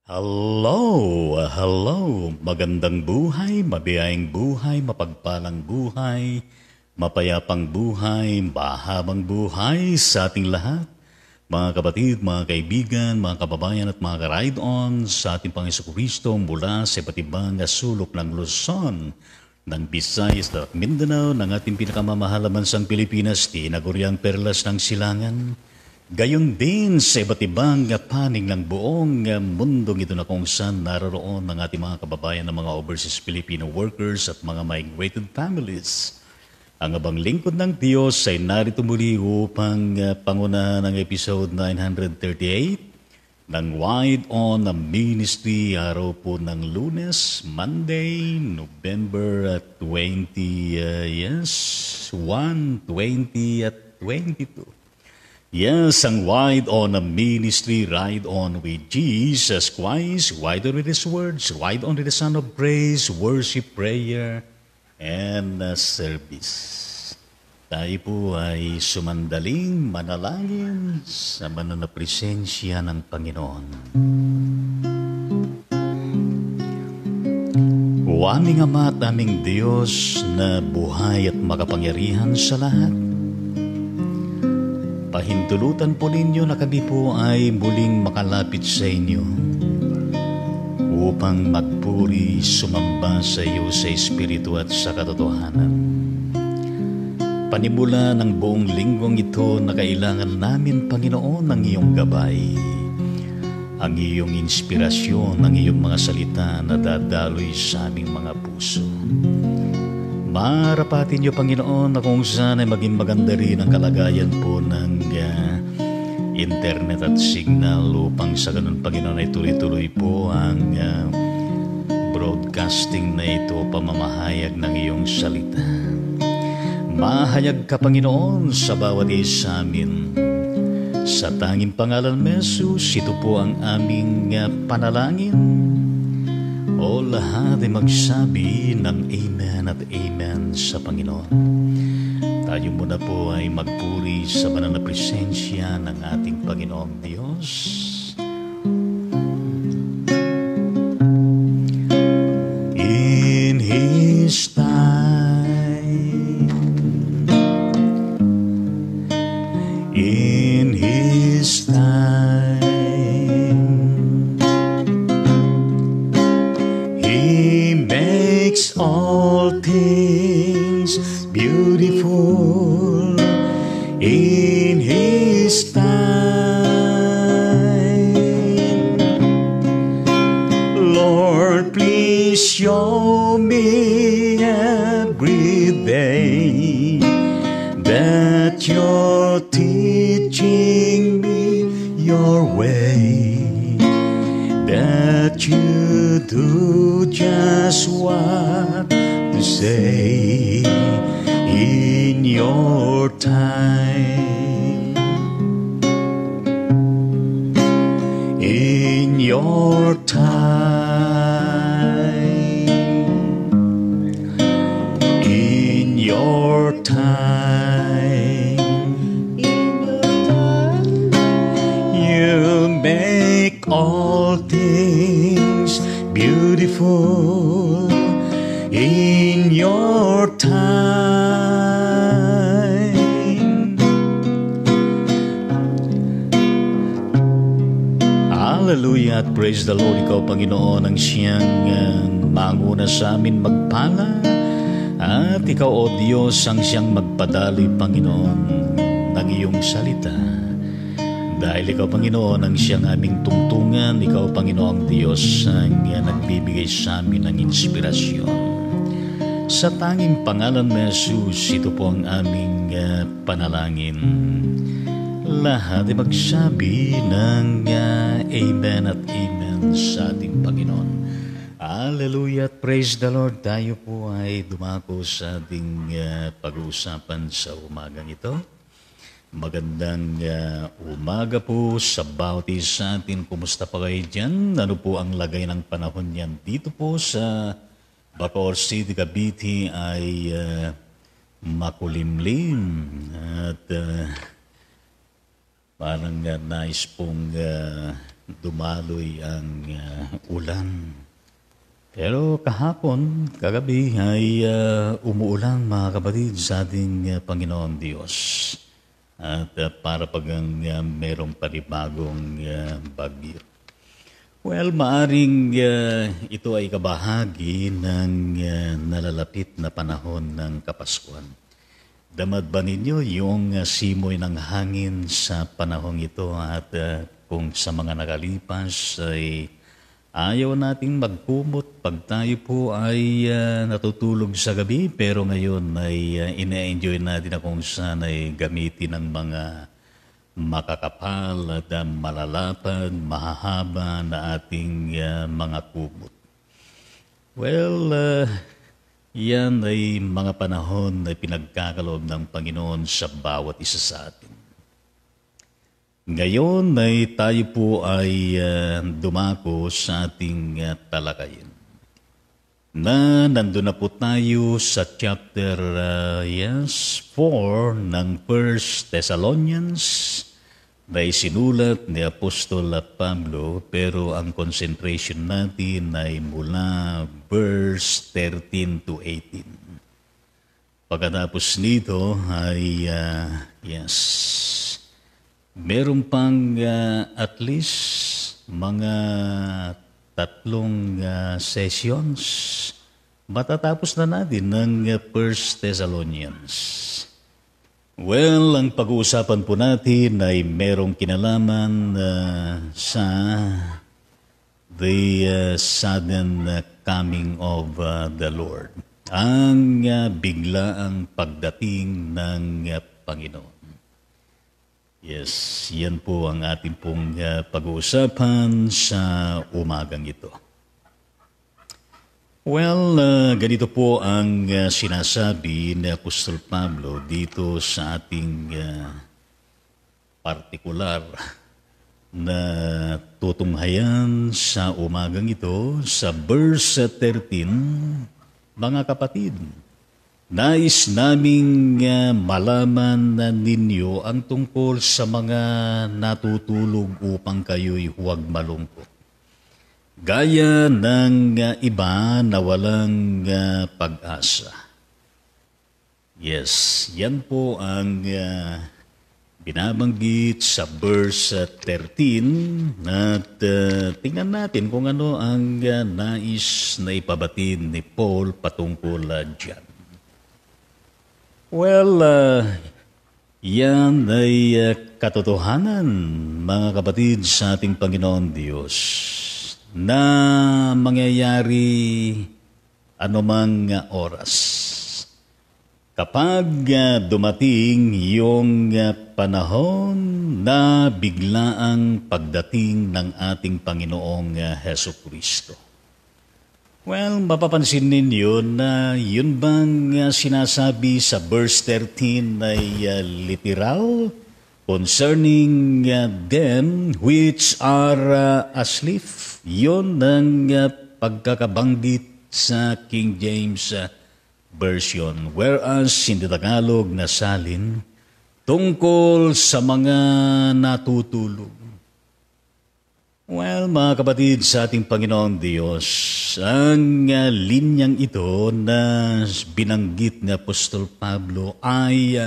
Hello, magandang buhay, mabiyayang buhay, mapagpalang buhay, mapayapang buhay, mahabang buhay sa ating lahat. Mga kapatid, mga kaibigan, mga kababayan at mga ka-ride-on sa ating Panginoong Kristo mula sa iba't ibang sulok ng Luzon, ng Visayas at Mindanao, ng ating pinakamamahal na bansang Pilipinas, tinaguriang perlas ng silangan. Gayon din sa iba't ibang panig ng buong mundong ito na kung saan naroon ng ating mga kababayan ng mga overseas Filipino workers at mga migrated families. Ang abang lingkod ng Diyos ay narito muli upang pangunahan ng episode 938 ng Wide On Ministry, araw po ng Lunes, Monday, November 2022. Yes, ang Wide On Ministry, Ride On with Jesus Christ, Wide On with His words, Ride On with the Son of Praise, worship, prayer, and service. Tayo po ay sumandaling manalangin sa banal na presensya ng Panginoon. O aming Ama at aming Diyos na buhay at makapangyarihan sa lahat, pahintulutan po ninyo na kami po ay muling makalapit sa inyo upang magpuri, sumamba sa iyo sa Espiritu at sa katotohanan. Panimula ng buong linggong ito na kailangan namin, Panginoon, ang iyong gabay, ang iyong inspirasyon, ang iyong mga salita na dadaloy sa aming mga puso. Marapatin niyo, Panginoon, na kung saan ay maging maganda rin ang kalagayan po ng internet at signal upang sa ganun, Panginoon, ay tuloy-tuloy po ang broadcasting na ito, pamamahayag ng iyong salita. Mahayag ka, Panginoon, sa bawat isa amin. Sa tanging pangalan ni Jesus, ito po ang aming panalangin. O lahat ay magsabi ng Amen at Amen sa Panginoon. Tayo muna po ay magpuri sa banal na presensya ng ating Panginoong Diyos. In His time, in His time, all things beautiful in His time. Lord, please show me every day that you're teaching me your way, that you do just what to say in your time. In your time. In your time. You make all things beautiful in your time. Hallelujah at praise the Lord. Ikaw, Panginoon, ang siyang manguna sa amin magpala. At ikaw, O Diyos, ang siyang magpadaloy, Panginoon, ng iyong salita. Dahil ikaw, Panginoon, ang siyang aming tungtungan, ikaw, Panginoong Diyos, ang nagbibigay sa amin ng inspirasyon. Sa tanging pangalan ni Jesus, ito po ang aming panalangin. Lahat ay magsabi ng Amen at Amen sa ating Panginoon. Hallelujah at praise the Lord. Tayo po ay dumako sa ating pag-uusapan sa umagang ito. Magandang umaga po sa bawat isa atin. Kumusta pa kayo dyan? Ano po ang lagay ng panahon yan? Dito po sa Bacoor City, Cavite ay makulimlim at parang nais pong dumaloy ang ulan. Pero kahapon, kagabi ay umuulan mga kapatid sa ating Panginoon Diyos. At para pagang merong panibagong bagyo. Well, maaring ito ay kabahagi ng nalalapit na panahon ng Kapaskuhan. Damad ba ninyo yung simoy ng hangin sa panahong ito at kung sa mga nakalipas ay ayaw nating magkumot pag tayo po ay natutulog sa gabi, pero ngayon ay ina-enjoy natin na kung saan ay gamitin ng mga makakapal at malalapad, mahahaba na ating mga kumot. Well, yan ay mga panahon na pinagkakaloob ng Panginoon sa bawat isa sa atin. Ngayon ay tayo po ay dumako sa ating talakayin. Na nandun na po tayo sa chapter 4 ng 1 Thessalonians na isinulat ni Apostol Pablo, pero ang concentration natin ay mula verse 13 to 18. Pagkatapos nito ay meron pang at least mga 3 sessions. Matatapos na natin ng 1 Thessalonians. Well, ang pag-uusapan po natin ay merong kinalaman sa the sudden coming of the Lord. Ang biglaang pagdating ng Panginoon. Yes, yan po ang ating pong pag-uusapan sa umagang ito. Well, ganito po ang sinasabi ni Apostol Pablo dito sa ating partikular na tutunghayan sa umagang ito sa verse 13, mga kapatid. Nais naming malaman ninyo ang tungkol sa mga natutulog upang kayo'y huwag malungkot. Gaya ng iba na walang pag-asa. Yes, yan po ang binabanggit sa verse 13 at tingnan natin kung ano ang nais na ipabatid ni Paul patungkol dyan. Well, yan ay katotohanan, mga kapatid, sa ating Panginoon Diyos na mangyayari anumang oras. Kapag dumating yung panahon na biglaang pagdating ng ating Panginoong Hesukristo. Well, mapapansin ninyo na yun bang sinasabi sa verse 13 ay literal concerning them which are asleep. Yun ang pagkakabanggit sa King James Version. Whereas in the Tagalog na salin, tungkol sa mga natutulog. Well, mga kapatid, sa ating Panginoon Diyos, ang linyang ito na binanggit ni Apostol Pablo ay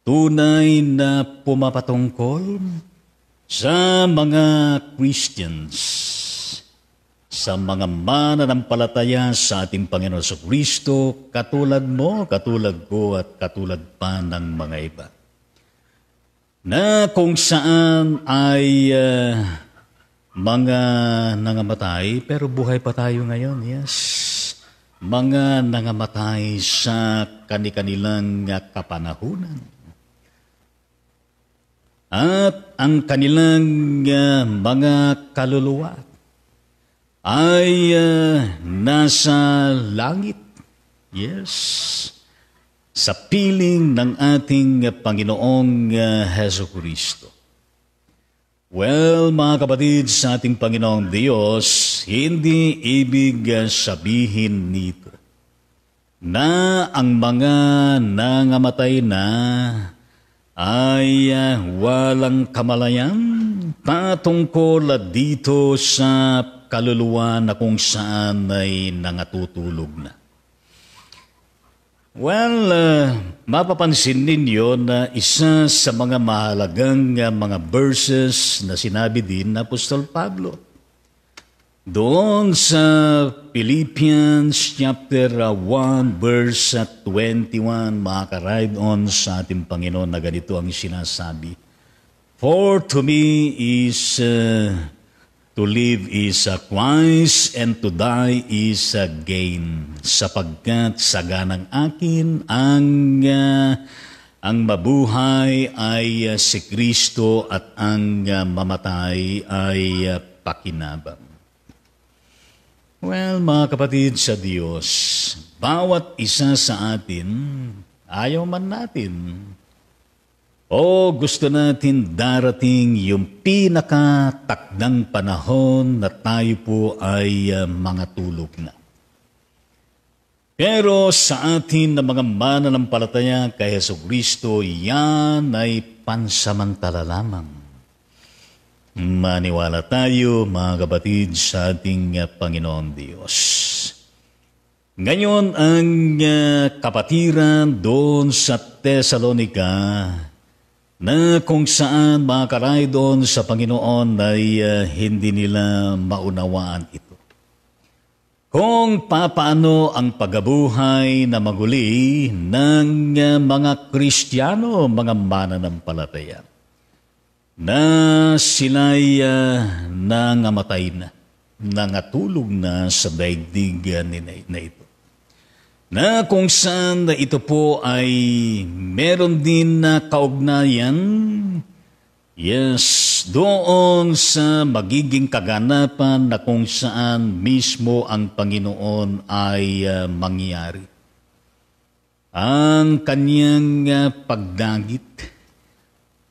tunay na pumapatungkol sa mga Christians, sa mga mananampalataya sa ating Panginoon sa Kristo, katulad mo, katulad ko, at katulad pa ng mga iba. Na kung saan ay mga nangamatay, pero buhay pa tayo ngayon, yes. Mga nangamatay sa kanilang kapanahunan. At ang kanilang mga kaluluwa ay nasa langit, yes. Sa piling ng ating Panginoong Hesukristo. Well, mga kapatid, sa ating Panginoong Diyos, hindi ibig sabihin nito na ang mga nangamatay na ay walang kamalayan patungkol dito sa kaluluwa na kung saan ay nangatutulog na. Well, mapapansin ninyo na isa sa mga mahalagang mga verses na sinabi din na Apostol Pablo. Doon sa Philippians chapter 1 verse 21, makakaride on sa ating Panginoon na ganito ang sinasabi. For to me is to live is Christ, and to die is gain. Sapagkat saganang akin ang mabuhay ay si Kristo at ang mamatay ay pakinabang. Well, mga kapatid sa Diyos, bawat isa sa atin, ayaw man natin, o gusto natin darating yung pinakatakdang panahon na tayo po ay mga tulog na. Pero sa atin na mga mananampalataya kay Jesucristo, yan ay pansamantala lamang. Maniwala tayo, mga kapatid, sa ating Panginoon Diyos. Ngayon, ang kapatiran doon sa Thessalonica, na kung saan makakaray doon sa Panginoon ay hindi nila maunawaan ito. Kung papaano ang pagabuhay na maguli ng mga Kristiyano, mga mananampalataya, na sila'y nangamatay na, nangatulog na sa daigdig na ito. Na kung saan ito po ay meron din na kaugnayan, yes, doon sa magiging kaganapan na kung saan mismo ang Panginoon ay mangyari. Ang kanyang pagdagit,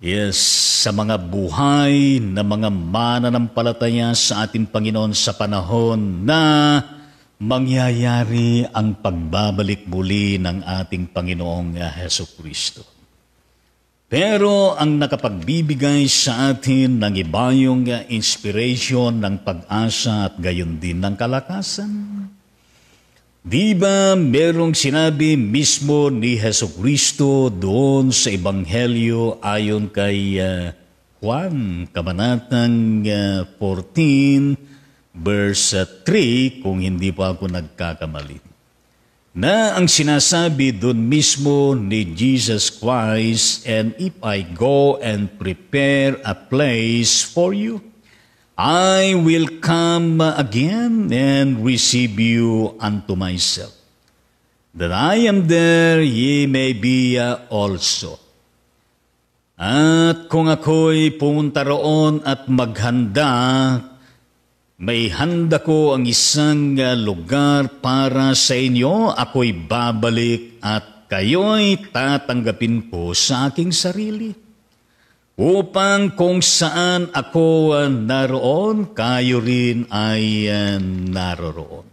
yes, sa mga buhay na mga mananampalataya sa ating Panginoon sa panahon na mangyayari ang pagbabalik muli ng ating Panginoong Jesucristo. Pero ang nakapagbibigay sa atin ng ibayong inspiration ng pag-asa at gayon din ng kalakasan. Di ba merong sinabi mismo ni Jesucristo doon sa Ebanghelyo ayon kay Juan, kabanatang 14, verse 3, kung hindi pa ako nagkakamali, na ang sinasabi doon mismo ni Jesus Christ, and if I go and prepare a place for you, I will come again and receive you unto myself, that I am there, ye may be also. At kung ako'y pumunta roon at maghanda, may handa ko ang isang lugar para sa inyo, ako'y babalik at kayo'y tatanggapin ko sa aking sarili. Upang kung saan ako naroon, kayo rin ay naroroon.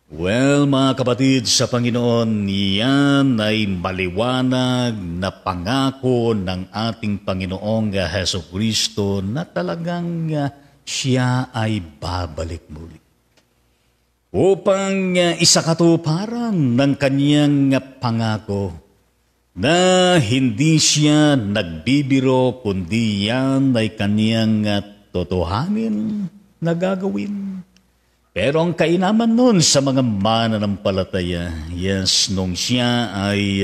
Well, mga kapatid sa Panginoon, yan ay maliwanag na pangako ng ating Panginoong Jesucristo na talagang siya ay babalik muli. Upang isakatuparan ng kanyang pangako na hindi siya nagbibiro kundi yan ay kanyang totohanin na gagawin. Pero ang kainaman nun sa mga mananampalataya, yes, nung siya ay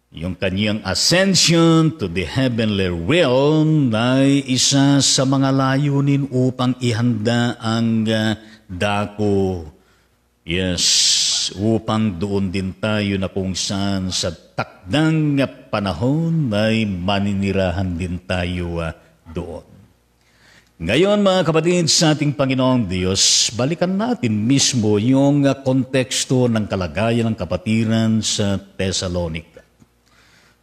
yung kanyang ascension to the heavenly realm ay isa sa mga layunin upang ihanda ang dako. Yes, upang doon din tayo na kung saan sa takdang panahon ay maninirahan din tayo doon. Ngayon, mga kapatid sa ating Panginoong Diyos, balikan natin mismo yung konteksto ng kalagayan ng kapatiran sa Thessalonica.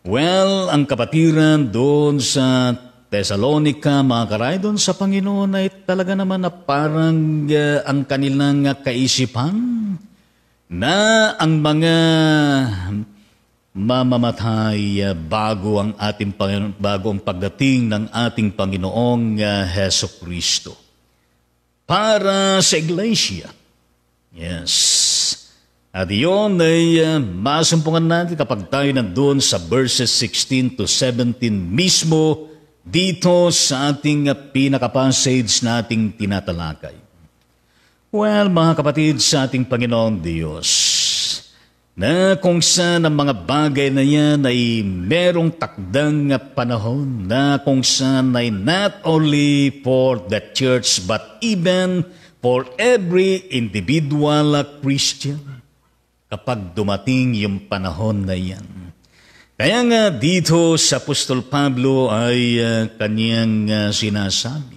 Well, ang kapatiran doon sa Thessalonica, mga karay, doon sa Panginoon ay talaga naman na parang ang kanilang kaisipan na ang mga mamamatay bago ang pagdating ng ating Panginoong Heso Kristo. Para sa iglesia. Yes. At iyon ay masumpungan natin kapag tayo nandun sa verses 16 to 17 mismo dito sa ating pinaka-passage na ating tinatalakay. Well, mga kapatid sa ating Panginoong Diyos, na kung saan ang mga bagay na yan ay merong takdang panahon, na kung saan ay not only for the church but even for every individual Christian kapag dumating yung panahon na yan. Kaya nga dito sa Apostol Pablo ay kanyang sinasabi,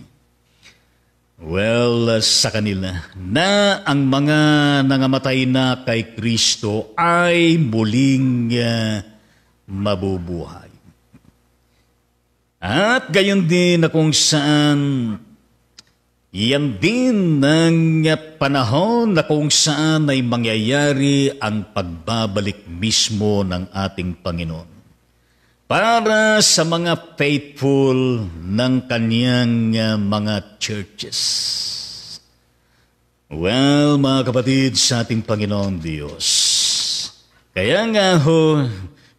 sa kanila, na ang mga nangamatay na kay Kristo ay muling mabubuhay. At gayon din na kung saan, yan din ang panahon na kung saan ay mangyayari ang pagbabalik mismo ng ating Panginoon para sa mga faithful ng kaniyang mga churches. Well, mga kapatid sa ating Panginoon Diyos, kaya nga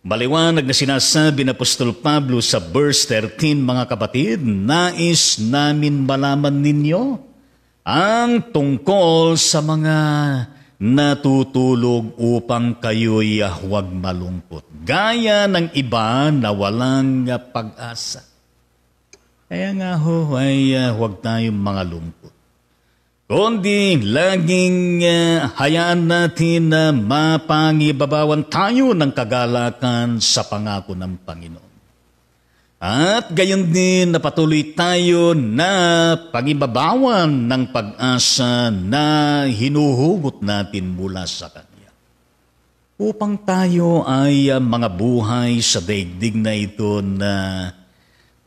maliwanag na sinasabi ng Apostol Pablo sa verse 13, mga kapatid, nais namin malaman ninyo ang tungkol sa mga natutulog upang kayo'y huwag malungkot, gaya ng iba na walang pag-asa. Kaya nga ay huwag tayong mga lungkot, kundi laging hayaan natin na mapangibabawan tayo ng kagalakan sa pangako ng Panginoon. At gayon din na patuloy tayo na pangibabawan ng pag-asa na hinuhugot natin mula sa Kanya. Upang tayo ay mga buhay sa daigdig na ito na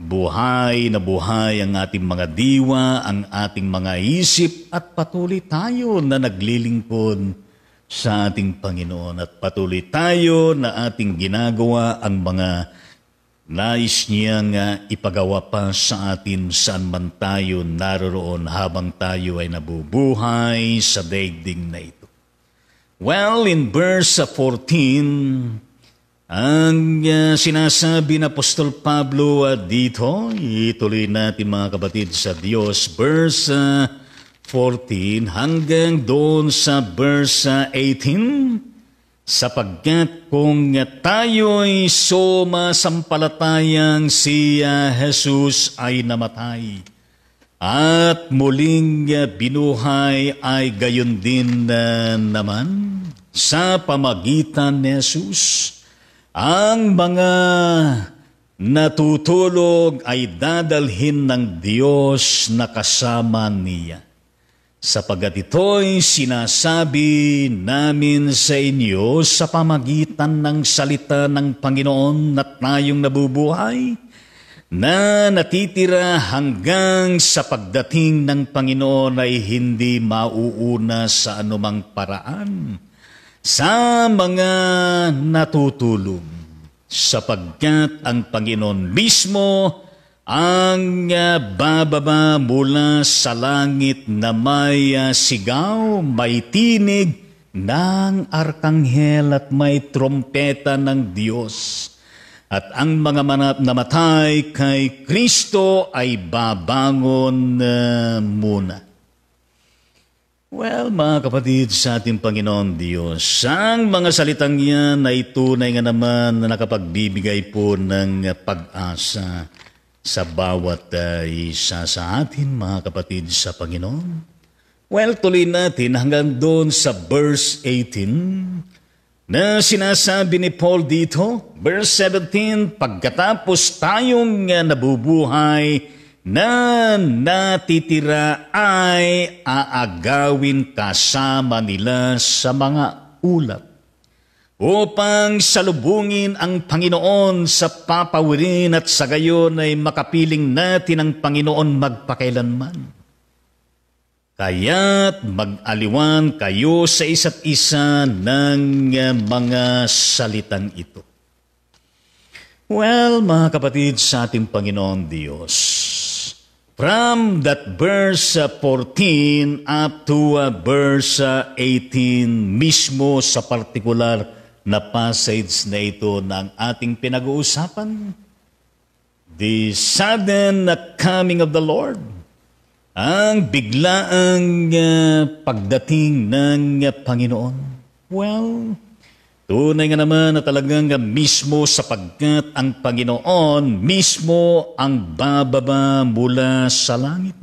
buhay ang ating mga diwa, ang ating mga isip, at patuloy tayo na naglilingkod sa ating Panginoon. At patuloy tayo na ating ginagawa ang mga nais niyang ipagawa pa sa atin saan man tayo naroroon habang tayo ay nabubuhay sa daigdig na ito. Well, in verse 14, ang sinasabi ng Apostol Pablo dito, ituloy natin mga kapatid sa Diyos, verse 14 hanggang doon sa verse 18, sapagkat kung tayo'y sumasampalatayang si Jesus ay namatay at muling binuhay, ay gayon din naman sa pamagitan ni Jesus, ang mga natutulog ay dadalhin ng Diyos na kasama niya. Sapagat ito'y sinasabi namin sa inyo sa pamagitan ng salita ng Panginoon na tayong nabubuhay, na natitira hanggang sa pagdating ng Panginoon ay hindi mauuna sa anumang paraan sa mga natutulog, sapagkat ang Panginoon mismo ang bababa mula sa langit na may sigaw, may tinig ng arkanghel at may trompeta ng Diyos. At ang mga namatay kay Kristo ay babangon muna. Well, mga kapatid sa ating Panginoon Diyos, ang mga salitang yan ay tunay nga naman na nakapagbibigay po ng pag-asa sa bawat isa sa atin, mga kapatid sa Panginoon. Well, tuloy natin hanggang doon sa verse 18 na sinasabi ni Paul dito, verse 17, pagkatapos tayong nabubuhay na natitira ay aagawin kasama nila sa mga ulap upang salubungin ang Panginoon sa papawirin at sa gayon ay makapiling natin ang Panginoon magpakailanman. Kaya't mag-aliwan kayo sa isa't isa ng mga salitang ito. Well, mga kapatid sa ating Panginoon Diyos, from that verse 14 up to verse 18, mismo sa partikular na passage na ito ng ating pinag-uusapan, the sudden coming of the Lord, ang biglaang pagdating ng Panginoon. Well, tunay nga naman na talagang mismo sapagkat ang Panginoon mismo ang bababa mula sa langit.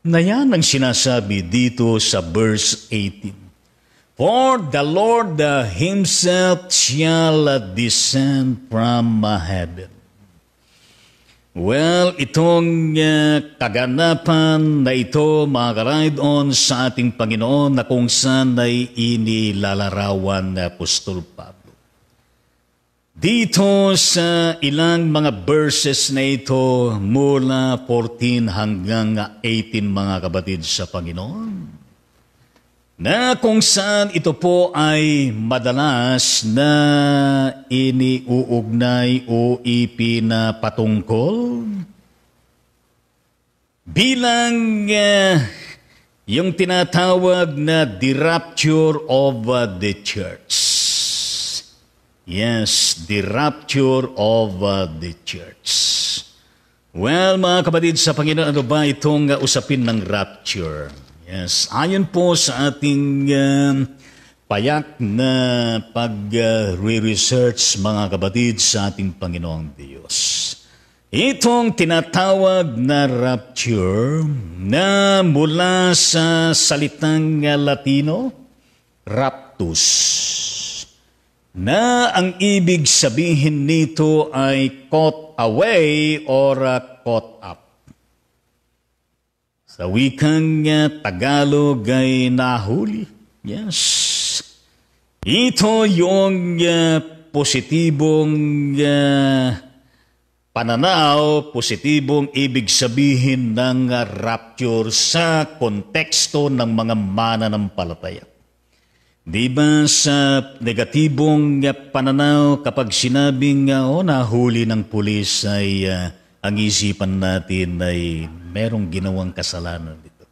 Na yan ang sinasabi dito sa verse 18. For the Lord Himself shall descend from heaven. Well, itong kaganapan na ito, mga ka-ride-on sa ating Panginoon na kung saan ay inilalarawan na Apostol Pablo. Dito sa ilang mga verses na ito, mula 14 hanggang 18 mga kapatid sa Panginoon, na kung saan ito po ay madalas na iniuugnay o ipinapatungkol bilang yung tinatawag na the rapture of the church. Yes, the rapture of the church. Well, mga kapatid sa Panginoon, ano ba itong usapin ng rapture? Yes, ayon po sa ating payak na pag-research mga kapatid sa ating Panginoong Diyos. Itong tinatawag na rapture na mula sa salitang Latino, raptus, na ang ibig sabihin nito ay caught away or caught up. Sa wikang Tagalog ay nahuli. Yes. Ito yung positibong pananaw, positibong ibig sabihin ng rapture sa konteksto ng mga mananampalataya. Di ba sa negatibong pananaw kapag sinabing nahuli ng pulis ay ang isipan natin ay merong ginawang kasalanan dito.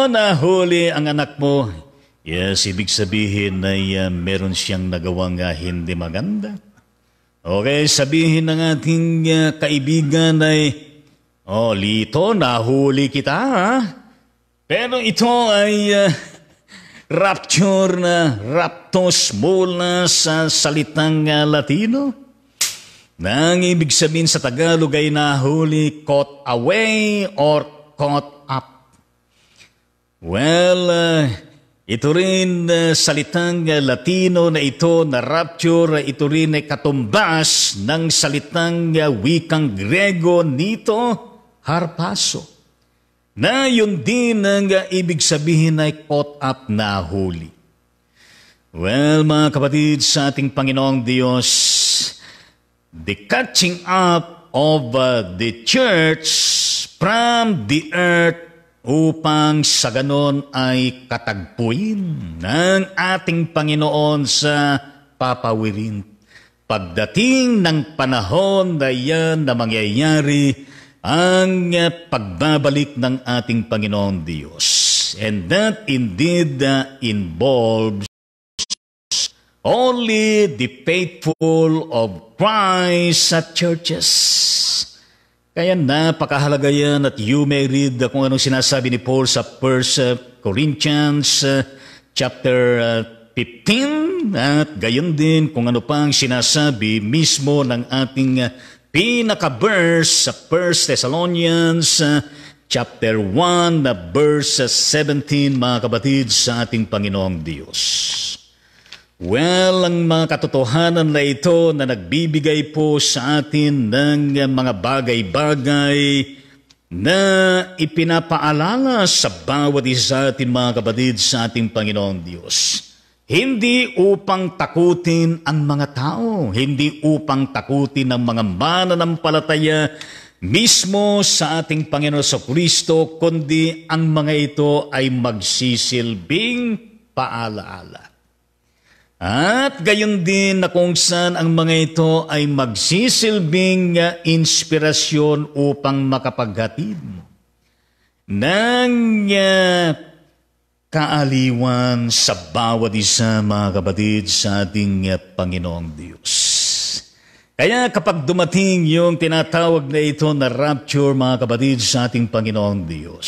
Nahuli ang anak mo. Yes, ibig sabihin ay meron siyang nagawang hindi maganda. Okay, sabihin ng ating kaibigan ay, Lito, nahuli kita, ha? Pero ito ay rapture na raptos mula sa salitang Latino. Nang ibig sabihin sa Tagalog ay nahuli, caught away, or caught up. Well, ito rin salitang Latino na ito na rapture, ito rin ay katumbas ng salitang wikang Grego nito, harpaso. Na yun din ang ibig sabihin ay caught up, nahuli. Well, mga kapatid sa ating Panginoong Diyos, the catching up of the church from the earth upang sa ganon ay katagpuin ng ating Panginoon sa papawirin. Pagdating ng panahon na yan na mangyayari ang pagbabalik ng ating Panginoon Diyos. And that indeed involves only the faithful of Christ sa churches. Kaya napakahalaga yan at you may read kung anong sinasabi ni Paul sa 1 Corinthians chapter 15 at gayon din kung ano pang sinasabi mismo ng ating pinaka-verse sa 1 Thessalonians chapter 1 verse 17 mga kapatid sa ating Panginoong Diyos. Well, ang mga katotohanan na ito na nagbibigay po sa atin ng mga bagay-bagay na ipinapaalala sa bawat isa atin mga kapatid sa ating Panginoong Diyos. Hindi upang takutin ang mga tao, hindi upang takutin ang mga mananampalataya mismo sa ating Panginoon sa Kristo, kundi ang mga ito ay magsisilbing paalaala. At gayon din na kung saan ang mga ito ay magsisilbing inspirasyon upang makapaghatid ng kaaliwan sa bawat isa, mga kapatid, sa ating Panginoong Diyos. Kaya kapag dumating yung tinatawag na ito na rapture, mga kapatid, sa ating Panginoong Diyos,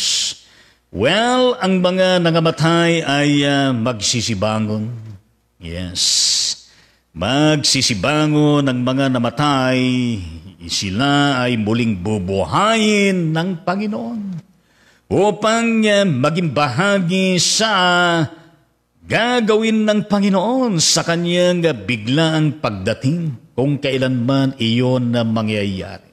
well, ang mga nangamatay ay magsisibangon. Yes. Magsisibangon ang mga namatay, sila ay muling bubuhayin ng Panginoon upang maging bahagi sa gagawin ng Panginoon sa kanyang biglaang pagdating kung kailanman iyon na mangyayari.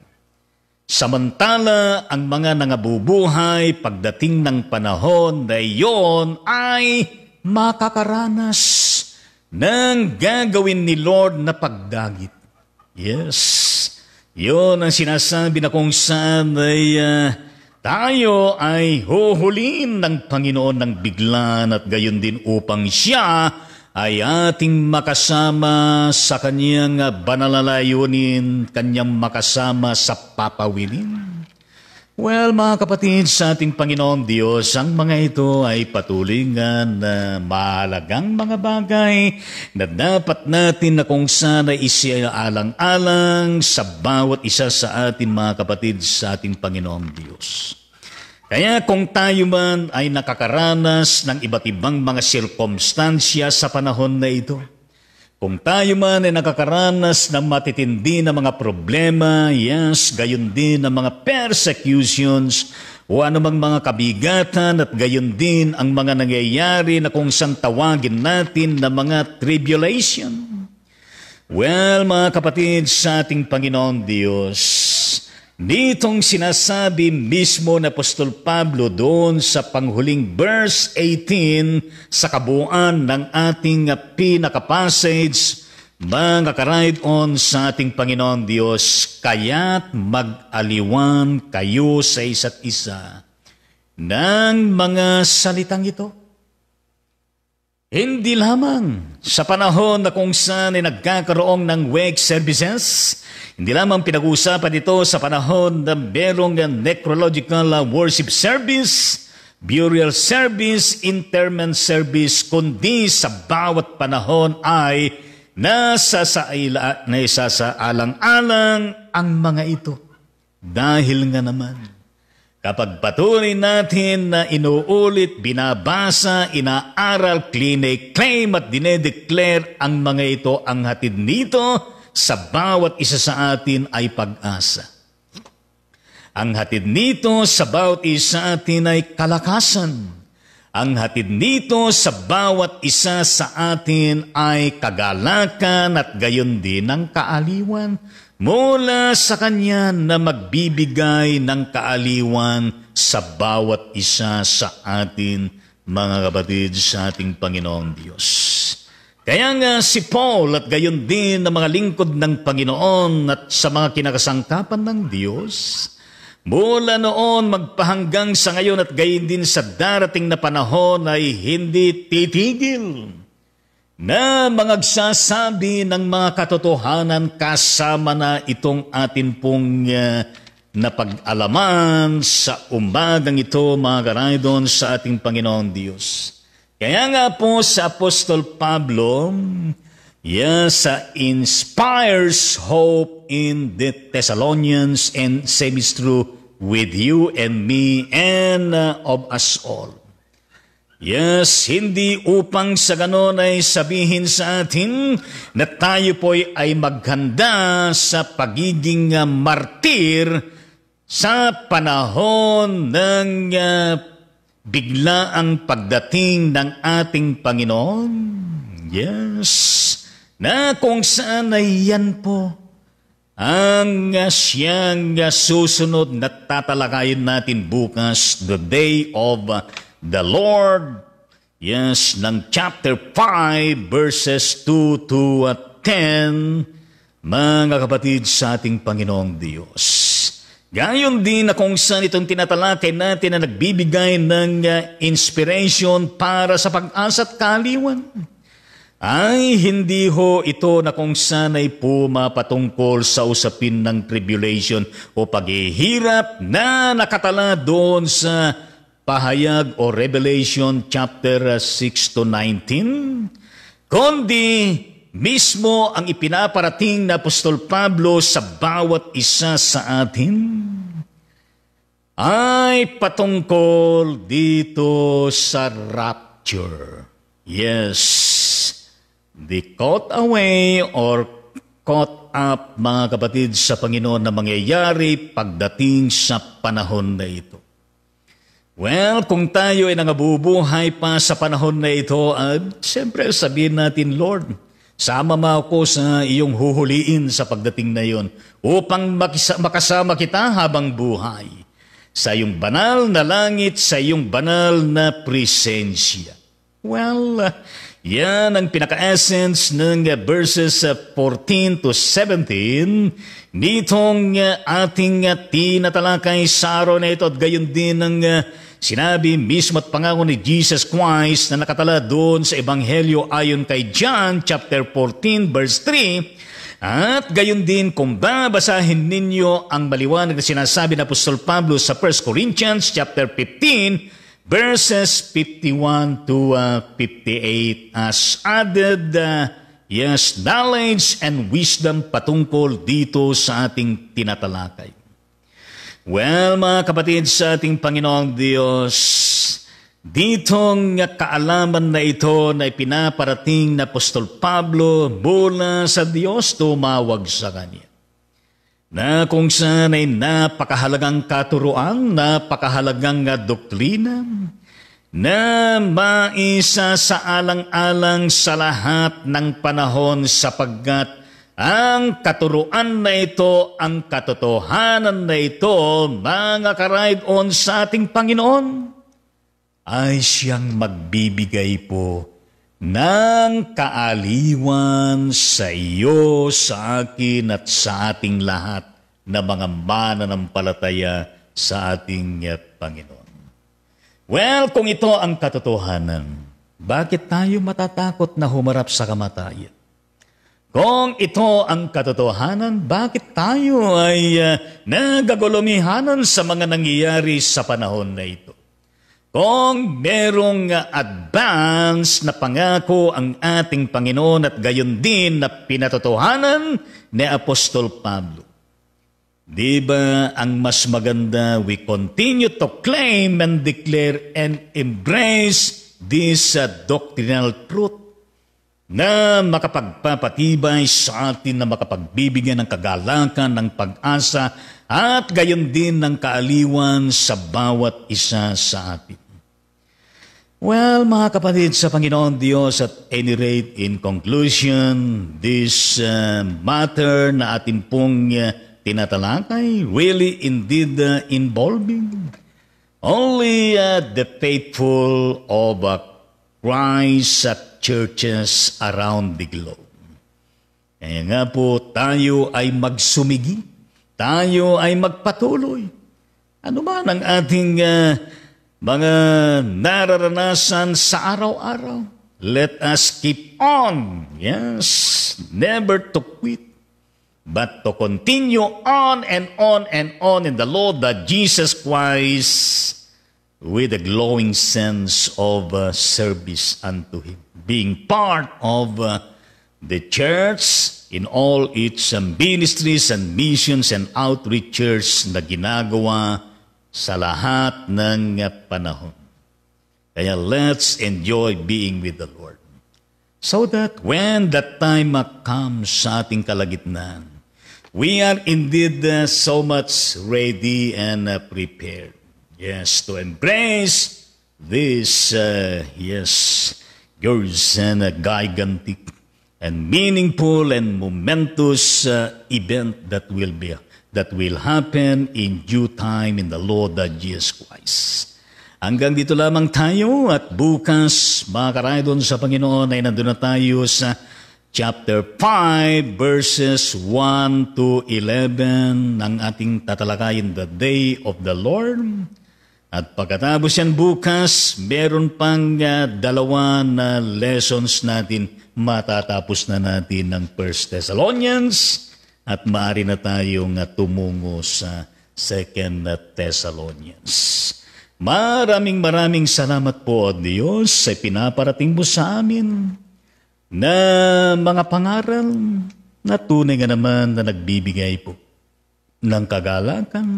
Samantala, ang mga nangabubuhay pagdating ng panahon na iyon ay makakaranas ng gagawin ni Lord na pagdagit. Yes. Yun ang sinasabi na kung saan ay tayo ay huhulin ng Panginoon ng biglaan at gayon din upang siya ay ating makasama sa kanyang banalalayunin, kanyang makasama sa papawilin. Well, mga kapatid, sa ating Panginoon Diyos, ang mga ito ay patuloy nga na mahalagang mga bagay na dapat natin na kung saan ay isialang-alang sa bawat isa sa atin, mga kapatid, sa ating Panginoong Diyos. Kaya kung tayo man ay nakakaranas ng iba't ibang mga sirkumstansya sa panahon na ito, kung tayo man ay nakakaranas ng matitindi na mga problema, yes, gayon din ang mga persecutions o anumang mga kabigatan at gayon din ang mga nangyayari na kung saan tawagin natin na mga tribulation. Well, mga kapatid, sa ating Panginoon Diyos, ditong sinasabi mismo na Apostol Pablo doon sa panghuling verse 18 sa kabuuan ng ating pinaka-passage, mga karaydon sa ating Panginoon Diyos, kaya't mag-aliwan kayo sa isa't isa ng mga salitang ito. Hindi lamang sa panahon na kung saan ay nagkakaroon ng wake services, hindi lamang pinag-uusapan ito sa panahon na merong necrological worship service, burial service, interment service, kundi sa bawat panahon ay nasasaalang-alang ang mga ito. Dahil nga naman, kapag patuloy natin na inuulit, binabasa, inaaral, claim at dinedeclare ang mga ito, ang hatid nito sa bawat isa sa atin ay pag-asa. Ang hatid nito sa bawat isa sa atin ay kalakasan. Ang hatid nito sa bawat isa sa atin ay kagalakan at gayon din ang kaaliwan mula sa Kanya na magbibigay ng kaaliwan sa bawat isa sa atin, mga kapatid, sa ating Panginoong Diyos. Kaya nga si Paul at gayon din ang mga lingkod ng Panginoon at sa mga kinakasangkapan ng Diyos, mula noon magpahanggang sa ngayon at gayon din sa darating na panahon ay hindi titigil na magsasabi ng mga katotohanan kasama na itong atin pong napag-alaman sa umagang ito, mga karaydon, sa ating Panginoon Diyos. Kaya nga po sa Apostol Pablo, inspires hope in the Thessalonians and same is true with you and me and of us all. Yes, hindi upang sa ganon ay sabihin sa atin na tayo po ay maghanda sa pagiging martir sa panahon ng biglaang pagdating ng ating Panginoon. Yes, na kung saan ay yan po ang siyang susunod na tatalakayin natin bukas, the day of the Lord, yes, ng chapter 5, verses 2 to 10, mga kapatid sa ating Panginoong Diyos. Gayon din na kung saan itong tinatalakay natin na nagbibigay ng inspiration para sa pag-asa at kaaliwan. ay hindi ho ito na kung sana'y pumapatungkol sa usapin ng tribulation o paghihirap na nakatala doon sa pahayag o Revelation chapter 6 to 19, kundi mismo ang ipinaparating na Apostol Pablo sa bawat isa sa atin ay patungkol dito sa rapture. Yes, the caught away or caught up, mga kapatid, sa Panginoon na mangyayari pagdating sa panahon na ito. Well, kung tayo ay nangabubuhay pa sa panahon na ito, siyempre sabihin natin, Lord, sama mo ako sa iyong huhuliin sa pagdating na iyon upang makasama kita habang buhay sa iyong banal na langit, sa iyong banal na presensya. Well, yan ang pinaka-essence ng verses 14 to 17 nitong ating tinatalakay sa araw na ito, at gayon din ang sinabi mismo at pangako ni Jesus Christ na nakatala doon sa Ebanghelyo ayon kay John chapter 14 verse 3. At gayon din kung babasahin ninyo ang maliwanag na sinasabi ng Apostol Pablo sa 1 Corinthians chapter 15 verses 51 to 58 as added knowledge and wisdom patungkol dito sa ating tinatalakay. Well, mga kapatid sa ating Panginoong Diyos, ditong kaalaman na ito na ipinaparating na Apostol Pablo mula sa Diyos tumawag sa Kanya, na kung saan ay napakahalagang katuruan, napakahalagang doktrina, na maisa sa alang-alang sa lahat ng panahon, sapagkat ang katuruan na ito, ang katotohanan na ito, mga ka-ride-on sa ating Panginoon, ay siyang magbibigay po ng kaaliwan sa iyo, sa akin at sa ating lahat na mga mananampalataya sa ating Panginoon. Well, kung ito ang katotohanan, bakit tayo matatakot na humarap sa kamatayan? Kung ito ang katotohanan, bakit tayo ay nagagulumihanan sa mga nangyayari sa panahon na ito? Kung merong advance na pangako ang ating Panginoon at gayon din na pinatotohanan ni Apostol Pablo, di ba ang mas maganda we continue to claim and declare and embrace this doctrinal truth na makapagpapatibay sa atin, na makapagbibigyan ng kagalakan, ng pag-asa, at gayon din ng kaaliwan sa bawat isa sa atin. Well, mga kapatid sa Panginoon Diyos, at any rate, in conclusion, this matter na atin pong tinatalakay, really indeed involving only the faithful of Christ at churches around the globe. Kaya nga po, tayo ay magsumigi, tayo ay magpatuloy. Ano man ang ating mga nararanasan sa araw-araw, let us keep on, yes, never to quit, but to continue on and on and on in the Lord that Jesus Christ, with a glowing sense of service unto Him, being part of the church in all its ministries and missions and outreaches na ginagawa sa lahat ng panahon. Kaya let's enjoy being with the Lord, so that when that time comes sa ating kalagitnaan, we are indeed so much ready and prepared. Yes, to embrace this, yours and gigantic and meaningful and momentous event that will happen in due time in the Lord Jesus Christ. Hanggang dito lamang tayo, at bukas, mga karaydon sa Panginoon, ay nandun na tayo sa chapter 5, verses 1 to 11, ng ating tatalakayin, the day of the Lord. At pagkatapos yan bukas, meron pang dalawa na lessons natin matatapos na natin ang 1 Thessalonians at maaari na tayong tumungo sa 2 Thessalonians. Maraming salamat po, O Diyos, sa pinaparating mo sa amin na mga pangaral na tunay nga naman na nagbibigay po ng kagalakan,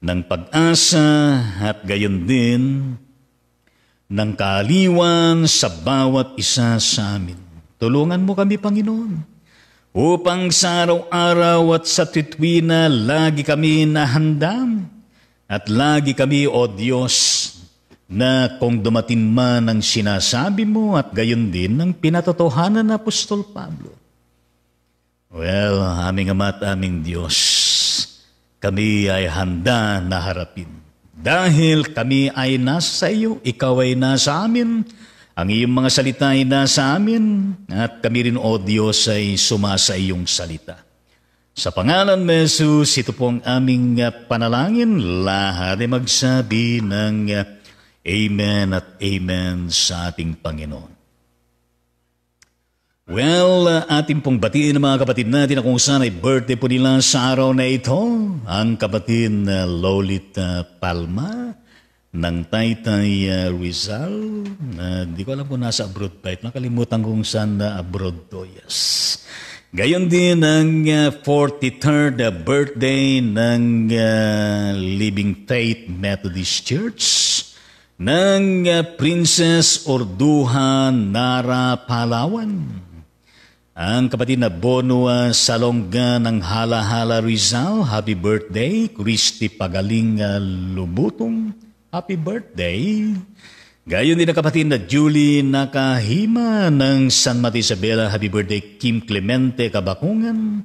ng pag-asa at gayon din ng kaaliwan sa bawat isa sa amin. Tulungan mo kami, Panginoon, upang sa araw-araw at sa tuwina lagi kami nahandam at lagi kami, O Diyos, na kung dumating man ang sinasabi mo at gayon din ang pinatotohanan ng Apostol Pablo. Well, aming Ama at aming Diyos, kami ay handa na harapin. Dahil kami ay nasa iyo, ikaw ay nasa amin, ang iyong mga salita ay nasa amin, at kami rin, O Diyos, ay sumasa iyong salita. Sa pangalan ni Jesus, ito po ang aming panalangin. Lahat ay magsabi ng Amen at Amen sa ating Panginoon. Well, ating pong batiin ng mga kapatid natin na kung saan ay birthday po nila sa araw na ito. Ang kapatid na Lolita Palma ng Taytay Rizal. Hindi ko alam kung nasa abroad pa. Nakalimutan kung saan na abroad to. Yes. Gayon din ang 43rd birthday ng Living Faith Methodist Church ng Princess Orduha Nara Palawan. Ang kapatid na Bonua Salonga ng Hala-Hala Rizal, happy birthday. Christy Pagaling Lubutong, happy birthday. Gayon din ang kapatid na Julie Nakahima ng San Mateo Isabela, happy birthday. Kim Clemente Kabakungan,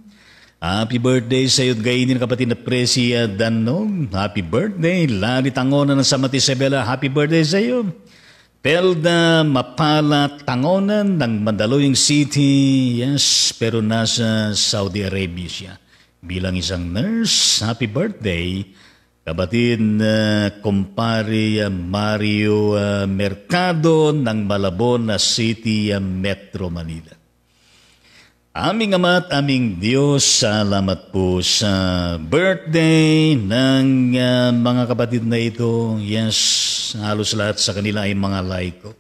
happy birthday sa iyo. Gayon din ang kapatid na Presia Danog, happy birthday. Lali Tangona ng San Mateo Isabela, happy birthday sa iyo. Pelda Mapala Tangonan ng Mandaluyong City, yes, pero nasa Saudi Arabia siya. Bilang isang nurse, happy birthday. Kapatid na kumpare Mario Mercado ng Malabon City, Metro Manila. Aming Ama at aming Diyos, salamat po sa birthday ng mga kapatid na ito. Yes, halos lahat sa kanila ay mga laiko.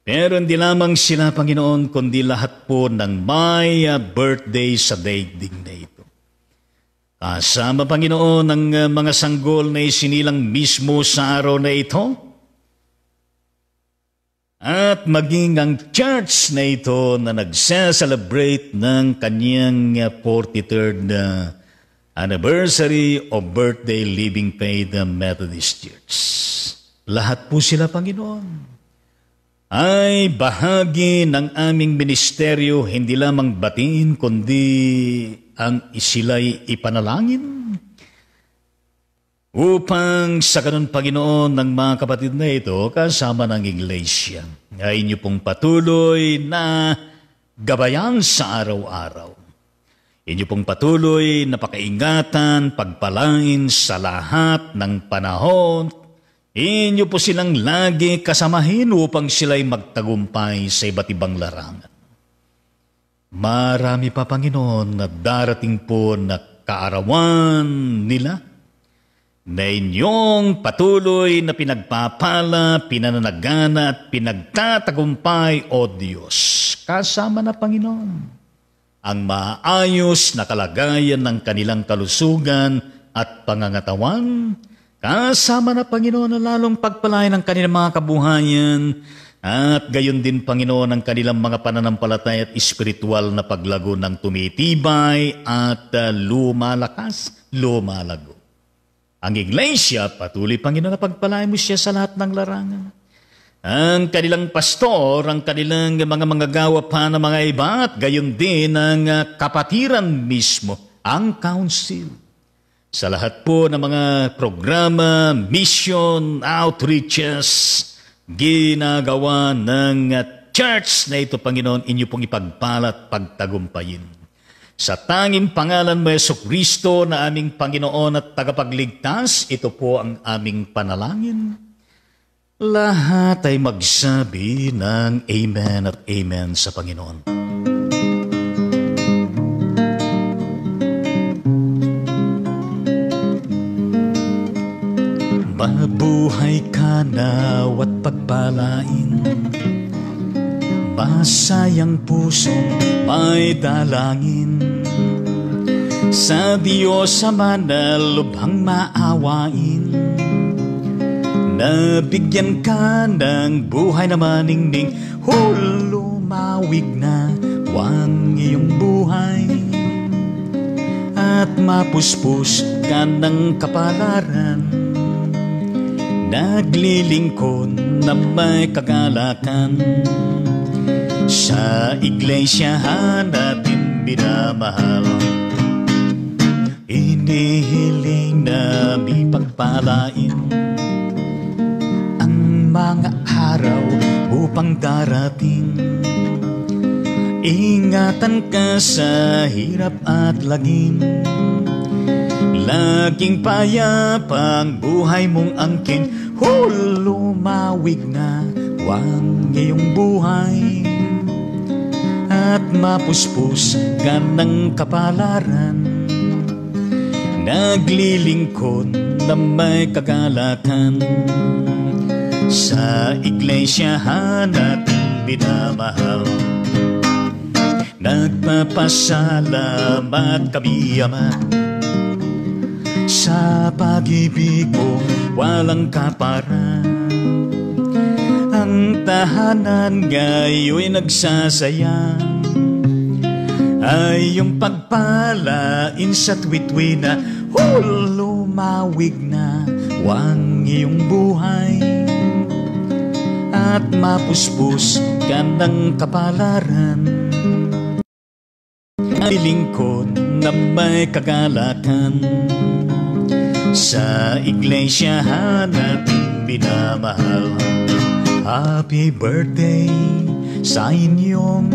Pero hindi lamang sila, Panginoon, kundi lahat po ng may birthday sa daigdig na ito. Kasama, Panginoon, ang mga sanggol na isinilang mismo sa araw na ito. At maging ang church na ito na nagse-celebrate ng kanyang 43rd anniversary of birthday Living Faith Methodist Church. Lahat po sila, Panginoon, ay bahagi ng aming ministeryo, hindi lamang batiin, kundi ang sila'y ipanalangin upang sa ganun, Panginoon, ng mga kapatid na ito kasama ng Iglesia ay inyo pong patuloy na gabayan sa araw-araw. Inyo pong patuloy na pakaingatan, pagpalain sa lahat ng panahon. Inyo po silang lagi kasamahin upang sila'y magtagumpay sa iba't ibang larangan. Marami pa, Panginoon, na darating po na kaarawan nila na inyong patuloy na pinagpapala, pinananagana at pinagtatagumpay, O Diyos. Kasama na, Panginoon, ang maayos na kalagayan ng kanilang kalusugan at pangangatawan. Kasama na, Panginoon, na lalong pagpalain ng kanilang mga kabuhayan. At gayon din, Panginoon, ang kanilang mga pananampalataya at espiritual na paglago ng tumitibay at lumalakas, lumalago. Ang Iglesia, patuloy, Panginoon, na pagpalain mo siya sa lahat ng larangan. Ang kanilang pastor, ang kanilang mga manggagawa pa ng mga iba, at gayon din ang kapatiran mismo, ang council. Sa lahat po ng mga programa, mission, outreaches, ginagawa ng church na ito, Panginoon, inyo pong ipagpalat, pagtagumpayin. Sa tanging pangalan mo, Jesucristo, na aming Panginoon at tagapagligtas, ito po ang aming panalangin. Lahat ay magsabi ng Amen at Amen sa Panginoon. Mabuhay ka nawat pagpalain, masayang pusong may dalangin, sa Diyos Ama na lubhang maawain, nabigyan ka ng buhay na maningning, lumawig na wang iyong buhay, at mapuspos ka ng kapalaran, naglilingkod na may kagalakan, sa iglesiyahan natin binamahal. Inihiling na ipagpalain ang mga araw upang darating. Ingatan ka sa hirap at lagim, laging payapang buhay mong angkin, lumawig na wang iyong buhay, at mapuspos ka ng kapalaran, naglilingkod na may kagalakan, sa iglesiyahan natin binamahal. Nagpapasalamat kami, Ama, sa pag-ibig mo walang kapara. Ang tahanan ngayon nagsasaya, ay yung pagpalain sa tuwi-tuwi na, lumawig na wang iyong buhay, at mapuspos ka ng kapalaran, lingkod na may kagalakan, sa iglesiyahan natin binamahal. Happy birthday sa inyong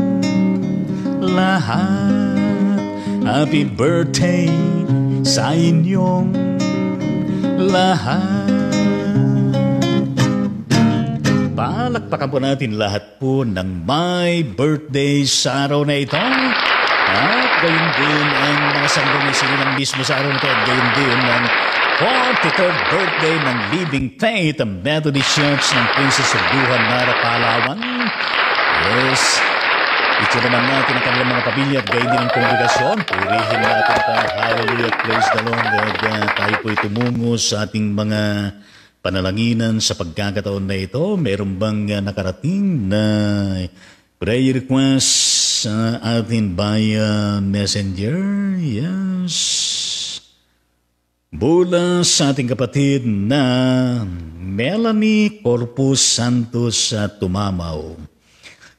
lahat, happy birthday sa inyong lahat. Palakpakan po natin lahat po ng my birthday sa araw na ito. At gayon din ang mga sanggunisin ng mismo sa araw na ito. At gayon din ang 43rd birthday ng Living Faith, ang Methodist Church ng Princess of Buhan, Nara, Palawan. Yes, ito naman natin ang kanilang mga pamilya at gayon din ang kongregasyon. Purihin natin ito. Hallelujah, praise the Lord. Tayo po tumungo sa ating mga panalanginan sa pagkakataon na ito. Meron bang nakarating na prayer request sa atin via messenger? Yes. Mula sa ating kapatid na Melanie Corpus Santos sa Tumamaw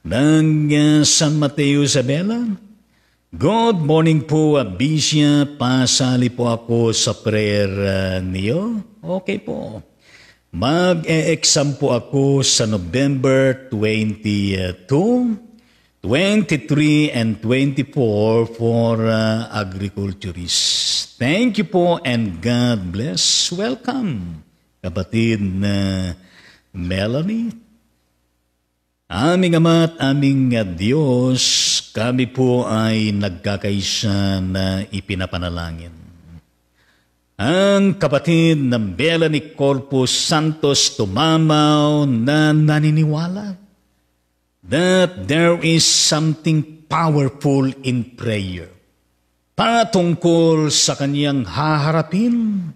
ng San Mateo, Isabela. Good morning po, Abisya. Pasali po ako sa prayer niyo. Okay po. Mag-e-exam po ako sa November 22, 23, and 24 for agriculturists. Thank you po and God bless. Welcome, kapatid na Melanie. Aming Ama at aming Diyos, kami po ay nagkakaisa na ipinapanalangin. Ang kapatid na Melanie Corpus Santos Tumamaw na naniniwala that there is something powerful in prayer patungkol sa kanyang haharapin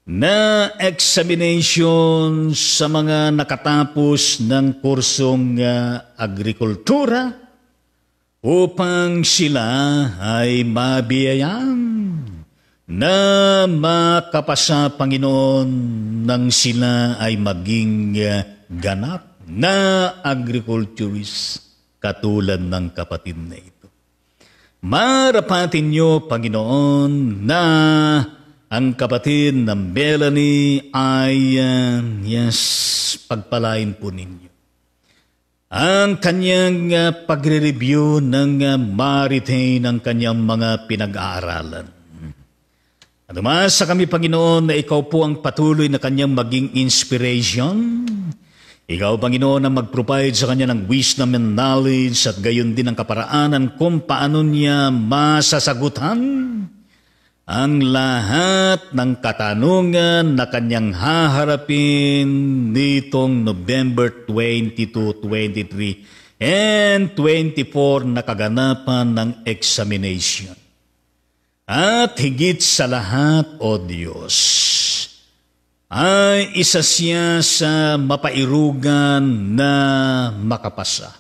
na examination sa mga nakatapos ng kursong agrikultura upang sila ay mabiyayaan na makapasa, Panginoon, nang sila ay maging ganap na agriculturist katulad ng kapatid na ito. Marapatin niyo, Panginoon, na ang kapatid ng Melanie ay, pagpalain po ninyo. Ang kanyang pagre-review ng ma-retain ng kanyang mga pinag-aaralan. At umasa kami, Panginoon, na ikaw po ang patuloy na kanyang maging inspiration Ikaw, Panginoon, ang mag-provide sa kanya ng wisdom and knowledge at gayon din ang kaparaanan kung paano niya masasagutan ang lahat ng katanungan na kanyang haharapin nitong November 22, 23 and 24 na kaganapan ng examination. At higit sa lahat, O Diyos, ay isa siya sa mapairugan na makapasa.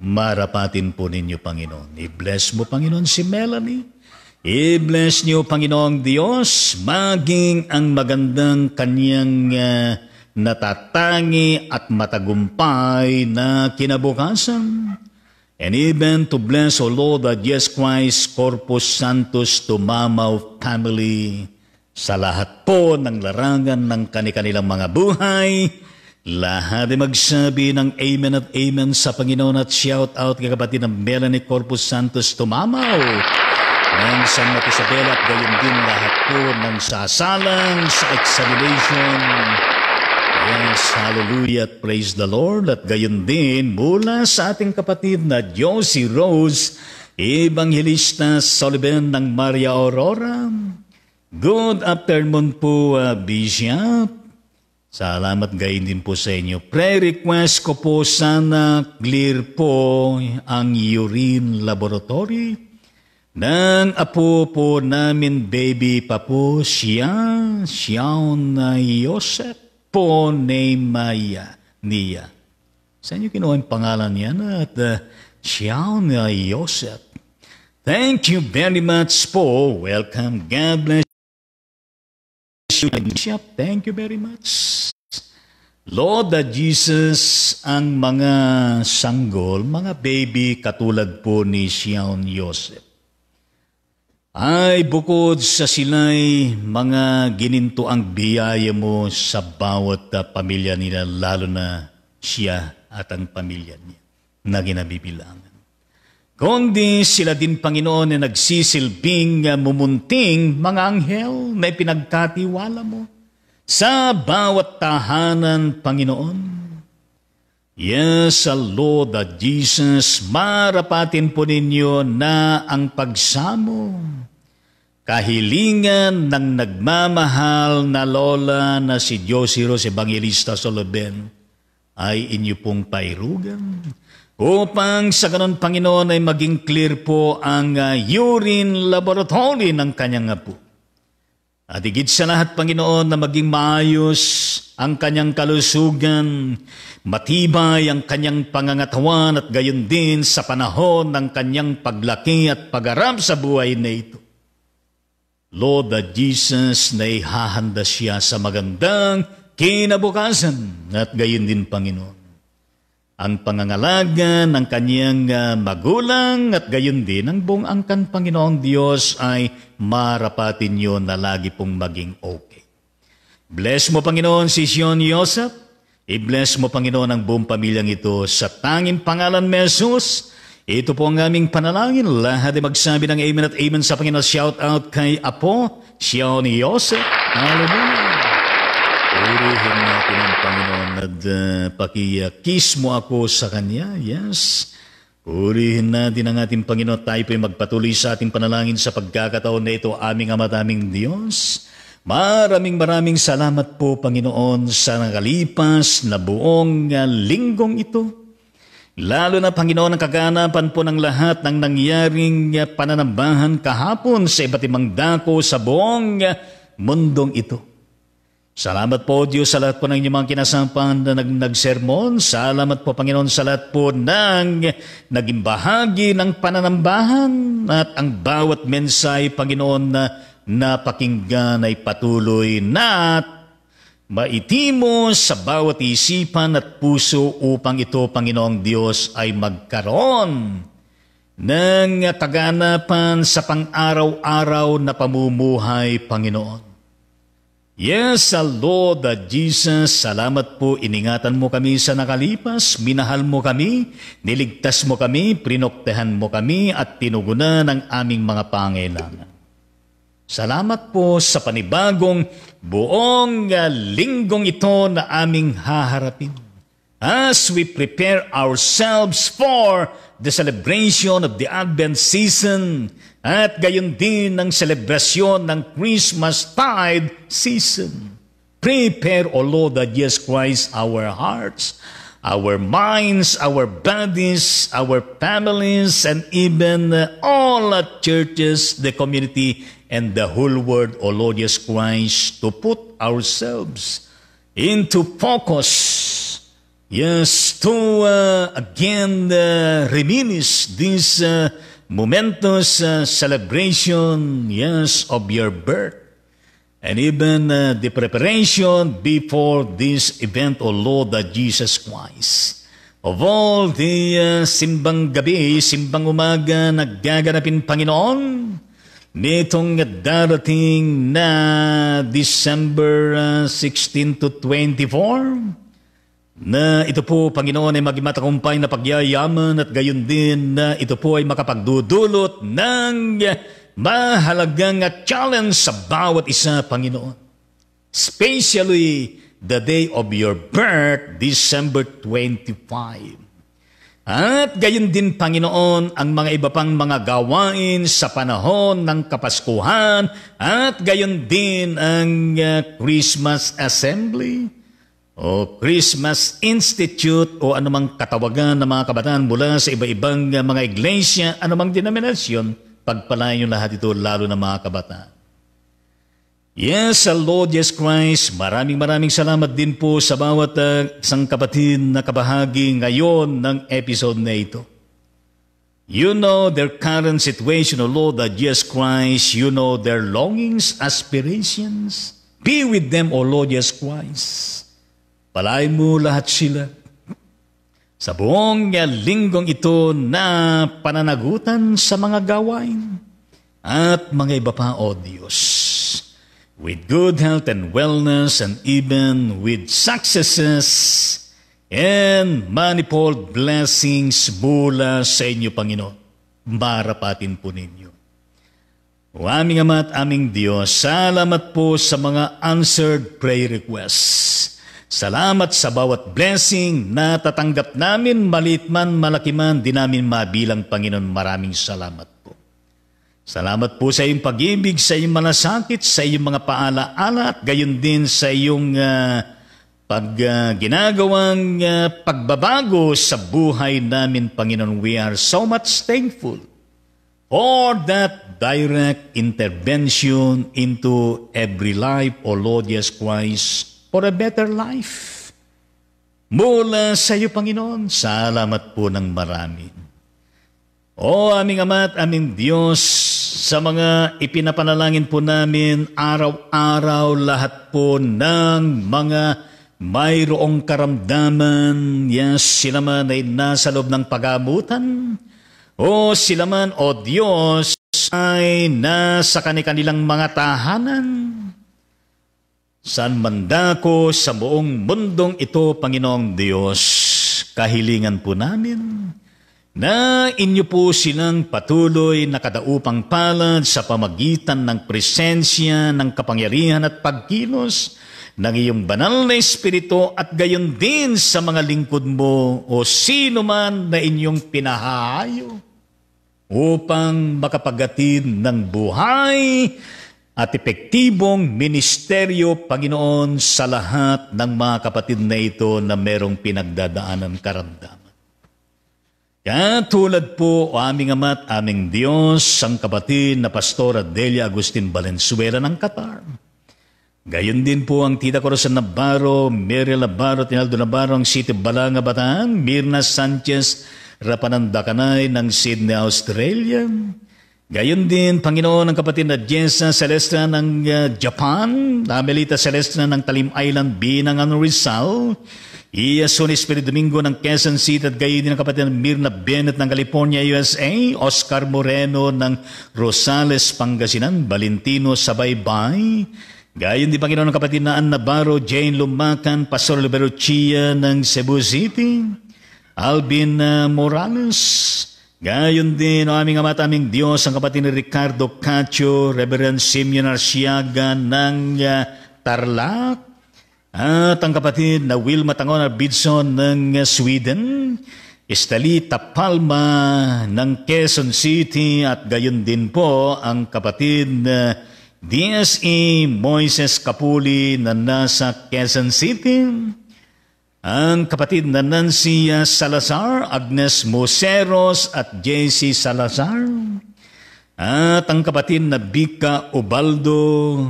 Marapatin po ninyo, Panginoon. I-bless mo, Panginoon, si Melanie. I-bless niyo, Panginoong Diyos, maging ang magandang kanyang natatangi at matagumpay na kinabukasan. And even to bless, O Lord, that Jesus Christ, Corpus Santos, Tumamaw family, sa lahat po ng larangan ng kanilang mga buhay, lahat ay magsabi ng Amen at Amen sa Panginoon at shout out kay kapatid ng Melanie Corpus Santos Tumamaw, ng San Isabel at gayon din lahat po ng sasalang sa examination. Yes, hallelujah at praise the Lord. At gayon din mula sa ating kapatid na Josie Rose, Evangelista Sullivan ng Maria Aurora. Good afternoon po, Bishop. Salamat gayon din po sa inyo. Prayer request ko po, sana clear po ang urine laboratory ng apo po namin, baby pa po siya na Joseph po niya. Saan niyo kinuha ang pangalan niya at na Joseph? Thank you very much po. Welcome. God bless. Thank you very much. Lord that Jesus, ang mga sanggol, mga baby katulad po ni Sion Joseph, ay bukod sa sila'y mga gininto ang biyaya mo sa bawat pamilya nila, lalo na siya at ang pamilya niya na ginabibilangan. Kundi sila din, Panginoon, na nagsisilbing mumunting mga anghel na ipinagkatiwala mo sa bawat tahanan, Panginoon. Yes, Lord that Jesus, marapatin po ninyo na ang pagsamo, kahilingan ng nagmamahal na lola na si Josie Rose Evangelista Sullivan ay inyo pong pairugan. Upang sa ganon, Panginoon, ay maging clear po ang urine laboratory ng kanyang apo. At higit sa lahat, Panginoon, na maging maayos ang kanyang kalusugan, matibay ang kanyang pangangatawan at gayon din sa panahon ng kanyang paglaki at pag-arap sa buhay na ito. Lord that Jesus, na ihahanda siya sa magandang kinabukasan at gayon din, Panginoon, ang pangangalaga ng kanyang magulang at gayon din ang buong angkan, Panginoong Diyos, ay marapatin niyo na lagi pong maging okay. Bless mo, Panginoon, si Sion Joseph. I-bless mo, Panginoon, ang buong pamilyang ito sa tanging pangalan ni Jesus. Ito po ang aming panalangin. Lahat ay magsabi ng Amen at Amen sa Panginoon. Shout out kay Apo, Sion Joseph. Hallelujah. Purihin natin ang Panginoon at pakikiss mo ako sa Kanya. Yes. Purihin natin ang ating Panginoon. Tayo po'y magpatuloy sa ating panalangin sa pagkakataon na ito, aming Ama at aming Diyos. Maraming salamat po, Panginoon, sa nakalipas na buong linggong ito. Lalo na, Panginoon, ang kaganapan po ng lahat ng nangyaring pananambahan kahapon sa iba't ibang dako sa buong mundong ito. Salamat po, Diyos, sa lahat po ng inyong mga kinasampan na nagsermon. Salamat po, Panginoon, sa lahat po ng naging bahagi ng pananambahan at ang bawat mensahe, Panginoon, na napakinggan ay patuloy na maitimo sa bawat isipan at puso upang ito, Panginoong Diyos, ay magkaroon ng kaganapan sa pang-araw-araw na pamumuhay, Panginoon. Yes, Lord Jesus, salamat po, iningatan mo kami sa nakalipas, minahal mo kami, niligtas mo kami, prinoktehan mo kami, at tinugunan ang aming mga pangailangan. Salamat po sa panibagong buong linggong ito na aming haharapin. as we prepare ourselves for the celebration of the Advent season at gayon din ng selebrasyon ng Christmas tide season. Prepare, O Lord, that Jesus Christ, our hearts, our minds, our bodies, our families, and even all at churches, the community, and the whole world, O Lord Jesus Christ, to put ourselves into focus, yes, to again reminisce this momentous celebration, yes, of your birth, and even the preparation before this event, O Lord, that Jesus Christ. Of all the simbang gabi, simbang umaga na gaganapin, Panginoon, nitong darating na December 16 to 24, na ito po, Panginoon, ay maging matagumpay na pagyayaman at gayon din na ito po ay makapagdudulot ng mahalagang challenge sa bawat isa, Panginoon. Especially the day of your birth, December 25. At gayon din, Panginoon, ang mga iba pang mga gawain sa panahon ng Kapaskuhan at gayon din ang Christmas Assembly o Christmas Institute o anumang katawagan ng mga kabataan mula sa iba-ibang mga iglesia, anumang denominasyon, pagpalain niyo lahat ito, lalo na mga kabataan. Yes, Lord Jesus Christ, maraming salamat din po sa bawat isang kapatid na kabahagi ngayon ng episode na ito. You know their current situation, O Lord, that Jesus Christ. You know their longings, aspirations. Be with them, O Lord Jesus Christ. Palain mo lahat sila sa buong linggong ito na pananagutan sa mga gawain at mga iba pa, O Diyos. With good health and wellness and even with successes and manifold blessings mula sa inyo, Panginoon. Marapatin po ninyo. O aming Ama at aming Diyos, salamat po sa mga answered prayer requests. Salamat sa bawat blessing na tatanggap namin, maliit man, malaki man, di namin mabilang, Panginoon. Maraming salamat po. Salamat po sa iyong pag-ibig, sa iyong malasakit, sa iyong mga paalaala at gayon din sa iyong ginagawang pagbabago sa buhay namin, Panginoon. We are so much thankful for that direct intervention into every life, O Lord Jesus Christ, for a better life. Mula sa iyo, Panginoon, salamat po ng marami. O aming Ama at aming Diyos, sa mga ipinapanalangin po namin araw-araw, lahat po ng mga mayroong karamdaman, yes, sila man ay nasa loob ng pagamutan, o sila man, O Diyos, ay nasa kanilang mga tahanan, saan man dako sa buong mundong ito, Panginoong Diyos, kahilingan po namin na inyo po silang patuloy na kadaupang palad sa pamagitan ng presensya, ng kapangyarihan at pagkilos ng iyong banal na Espiritu at gayon din sa mga lingkod mo o sino man na inyong pinahahayo upang makapagatid ng buhay at epektibong ministeryo, Panginoon, sa lahat ng mga kapatid na ito na merong pinagdadaanan karamdaman. Katulad po, o aming Ama at aming Diyos, ang kapatid na Pastora Delia Agustin Valenzuela ng Qatar. Gayon din po ang Tita Corazon Navarro, Miriam Navarro, Tinaldo Navarro, ang City Balanga, Bataan, Mirna Sanchez, Rapananda Kanay ng Sydney, Australia. Gayon din, Panginoon, ang kapatid na Jessa Celestra ng Japan, Amelita Celestra ng Talim Island, Binangan, Rizal, Iason Espiritu Domingo ng Quezon City at gayon din ang kapatid na Mirna Bennett ng California, USA, Oscar Moreno ng Rosales, Pangasinan, Valentino Sabaybay, gayon din, Panginoon, ang kapatid na Ann Navarro, Jane Lumacan, Pastor Libero Chia ng Cebu City, Alvin Morales, gayon din, o aming Ama at aming Diyos, ang kapatid ni Ricardo Cacho, Reverend Simeon Arsiaga ng Tarlac, At ang kapatid na Wilma Tangon Arbidson ng Sweden, Estelita Palma ng Quezon City at gayon din po ang kapatid na DSE Moises Kapuli na nasa Quezon City, ang kapatid na Nancy Salazar, Agnes Moseros at JC Salazar, at ang kapatid na Bika Ubaldo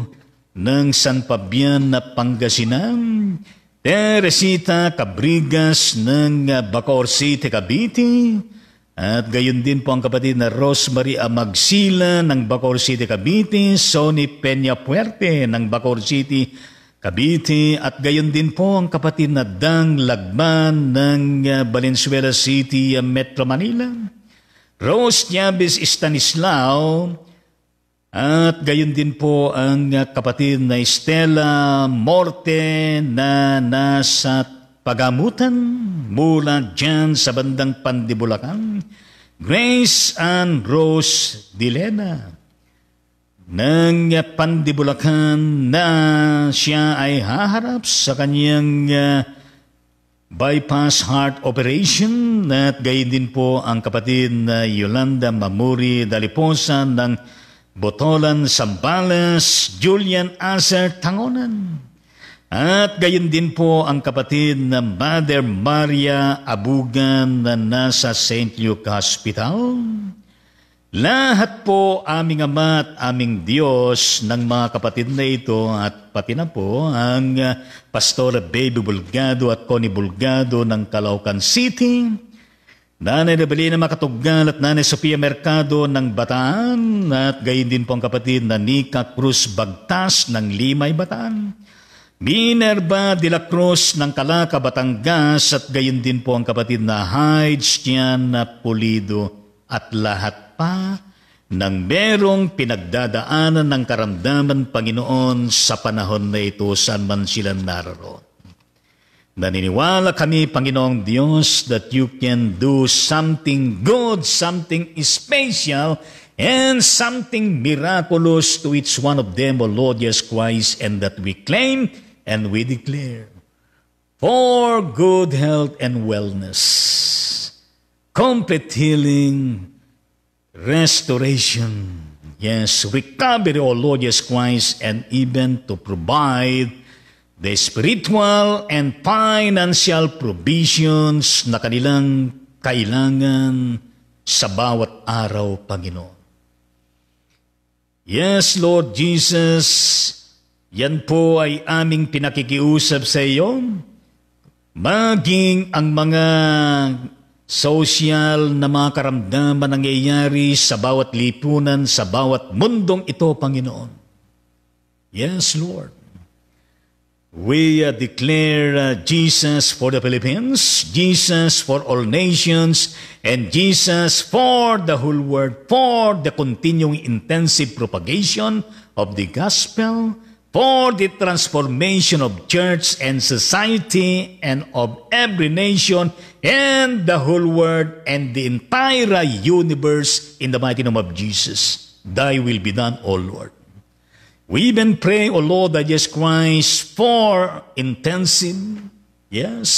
ng San Fabian na Pangasinan, Teresita Cabrigas ng Bacoor City, Cavite, at gayon din po ang kapatid na Rosemary Amagsila ng Bacoor City, Cavite, Sonny Peña Puerte ng Bacoor City, Cavite, at gayon din po ang kapatid na Dang Lagman ng Valenzuela City, Metro Manila, Rose Niabes Stanislao, at gayon din po ang kapatid na Estela Morte na nasa Pagamutan mula dyan sa bandang Pandibulacan, Grace Ann Rose Dilena ng Pandibulacan na siya ay haharap sa kanyang bypass heart operation, at gayon din po ang kapatid na Yolanda Mamuri Daliposa ng Botolan, Sambales, Julian Aser Tangonan, at gayon din po ang kapatid na Mother Maria Abugan na nasa St. Luke Hospital. Lahat po aming Ama at aming Diyos ng mga kapatid na ito, at pati na po ang Pastora Baby Bulgado at Connie Bulgado ng Caloocan City, Nanay Rebelina Makatugal at Nanay Sofia Mercado ng Bataan, at gayon din po ang kapatid na Nika Cruz Bagtas ng Limay, Bataan, Minerva de la Cruz ng Calaca, Batangas, at gayon din po ang kapatid na Hydes Tiana Pulido, at lahat pa ng merong pinagdadaanan ng karamdaman, Panginoon, sa panahon na ito saan man sila naroon. Naniniwala kami, Panginoong Diyos, that you can do something good, something special, and something miraculous to each one of them, O Lord Jesus Christ, and that we claim and we declare for good health and wellness, complete healing, restoration, yes, recovery, O Lord Jesus Christ, and even to provide the spiritual and financial provisions na kanilang kailangan sa bawat araw, Panginoon. Yes, Lord Jesus, yan po ay aming pinakikiusap sa iyo, maging ang mga social na mga karamdaman nangyayari sa bawat lipunan, sa bawat mundong ito, Panginoon. Yes, Lord. We declare Jesus for the Philippines, Jesus for all nations, and Jesus for the whole world, for the continuing intensive propagation of the gospel, for the transformation of church and society and of every nation and the whole world and the entire universe in the mighty name of Jesus. Thy will be done, O Lord. We even pray, O Lord, that Jesus Christ, for intensive, yes,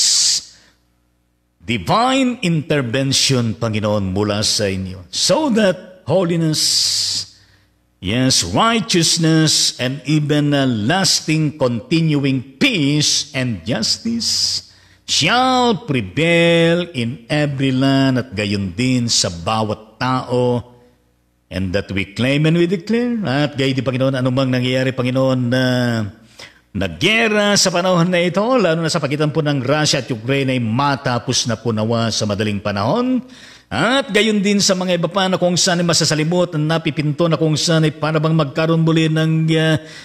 divine intervention, Panginoon, mula sa inyo, so that holiness, yes, righteousness, and even a lasting, continuing peace and justice shall prevail in every land, at gayon din sa bawat tao, and that we claim and we declare. At gayon din, Panginoon, anumang nangyayari, Panginoon, na gera sa panahon na ito, lalo na sa pagitan po ng Russia at Ukraine, ay matapos na po nawa sa madaling panahon. At gayon din sa mga iba pa na kung saan ay masasalimot, na napipinto na kung saan ay para bang magkaroon muli ng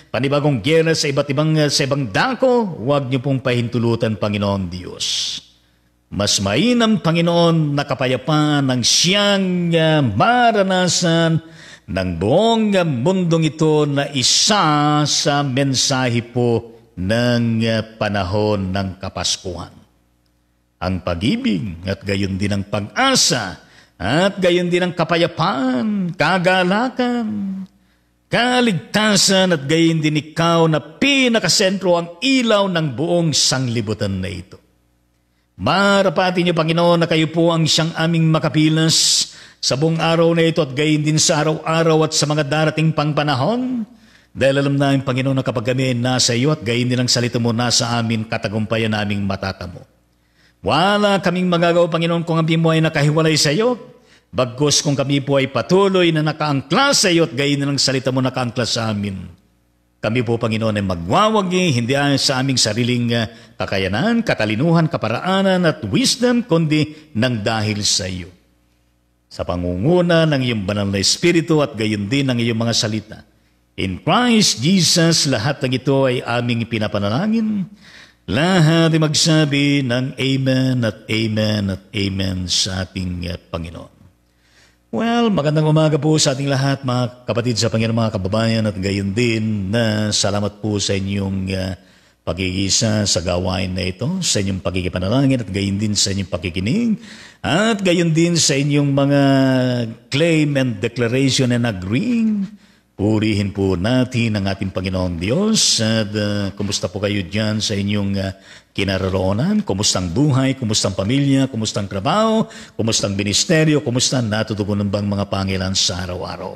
panibagong gera sa iba't sa ibang dako, huwag niyo pong pahintulutan, Panginoon Diyos. Mas mainam, Panginoon, na kapayapaan ng siyang maranasan ng buong mundong ito na isa sa mensahe po ng panahon ng Kapaskuhan. Ang pag-ibig at gayon din ang pag-asa at gayon din ang kapayapaan, kagalakan, kaligtasan at gayon din ikaw na pinakasentro ang ilaw ng buong sanglibutan na ito. Marapati niyo, Panginoon, na kayo po ang siyang aming makapilas sa buong araw na ito at gayon din sa araw-araw at sa mga darating pang panahon. Dahil alam namin, Panginoon, na kapag kami nasa iyo at gayon din ang salita mo nasa amin, katagumpayan naming matatamo. Wala kaming magagawa, Panginoon, kung kami mo ay nakahiwalay sa iyo. Bagkus kung kami po ay patuloy na nakaangkla sa iyo at gayon din ang salita mo nakaangkla sa amin. Kami po, Panginoon, ay magwawagi, hindi sa aming sariling kakayanan, katalinuhan, kaparaanan at wisdom, kundi nang dahil sa iyo. Sa pangunguna ng iyong banal na Espiritu at gayon din ng iyong mga salita. In Christ Jesus, lahat ng ito ay aming pinapanalangin. Lahat ay magsabi ng Amen at Amen at Amen sa ating Panginoon. Well, magandang umaga po sa ating lahat, mga kapatid sa Panginoon, mga kababayan, at gayon din na salamat po sa inyong pagigisa sa gawain na ito, sa inyong pakikipanalangin at gayon din sa inyong pakikinig, at gayon din sa inyong mga claim and declaration and agreeing. Purihin po natin ang ating Panginoong Diyos at kumusta po kayo dyan sa inyong kinaroroonan? Kumustang buhay? Kumustang pamilya? Kumustang trabaho? Kumustang ministeryo? Kumusta natutugunan bang mga pangailan sa araw-araw?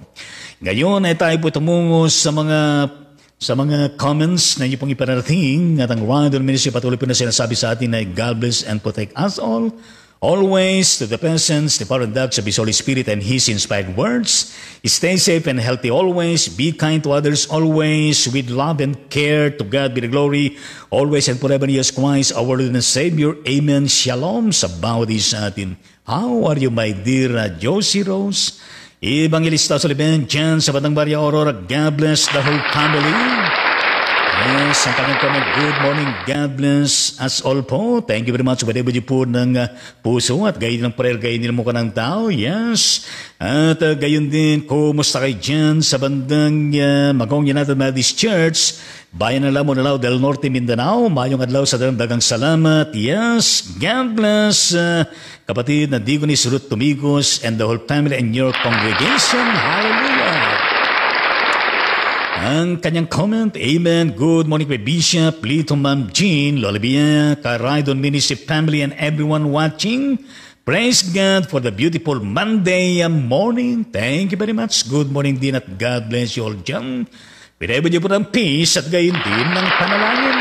Ngayon ay tayo po tumungo sa mga comments na inyo pong ipanarating at ang Rondon Ministry patuloy po na sinasabi sa atin na God bless and protect us all. Always to the presence, the power and products of His Holy Spirit and His inspired words. Stay safe and healthy always. Be kind to others always. With love and care, to God be the glory. Always and forever, Jesus Christ, our Lord and Savior. Amen. Shalom sa bawat isa atin. How are you, my dear Josie Rose? Evangelista Soliben, dyan sa Batang Barya Aurora. God bless the whole family. Yes, ang kanyang comment, good morning, God bless us all po. Thank you very much. Whatever you po ng puso at gayon ng prayer, gayon din mo ka ng tao. Yes. At gayon din, kumusta kayo dyan sa bandang Magong United Methodist Church, Bayan ng Lamo Nalao del Norte, Mindanao. Mayong adlaw sa dagang salamat. Yes, God bless kapatid na Digonis Ruth Tumigos and the whole family and your congregation. Hallelujah. Ang kanyang comment, Amen. Good morning kay Bishop, Lito Ma'am Jean, Lola Bia, Karaydon Ministry family and everyone watching. Praise God for the beautiful Monday morning. Thank you very much. Good morning din at God bless you all dyan. Pinayabot niyo po ng peace at gayon din ng panalangin.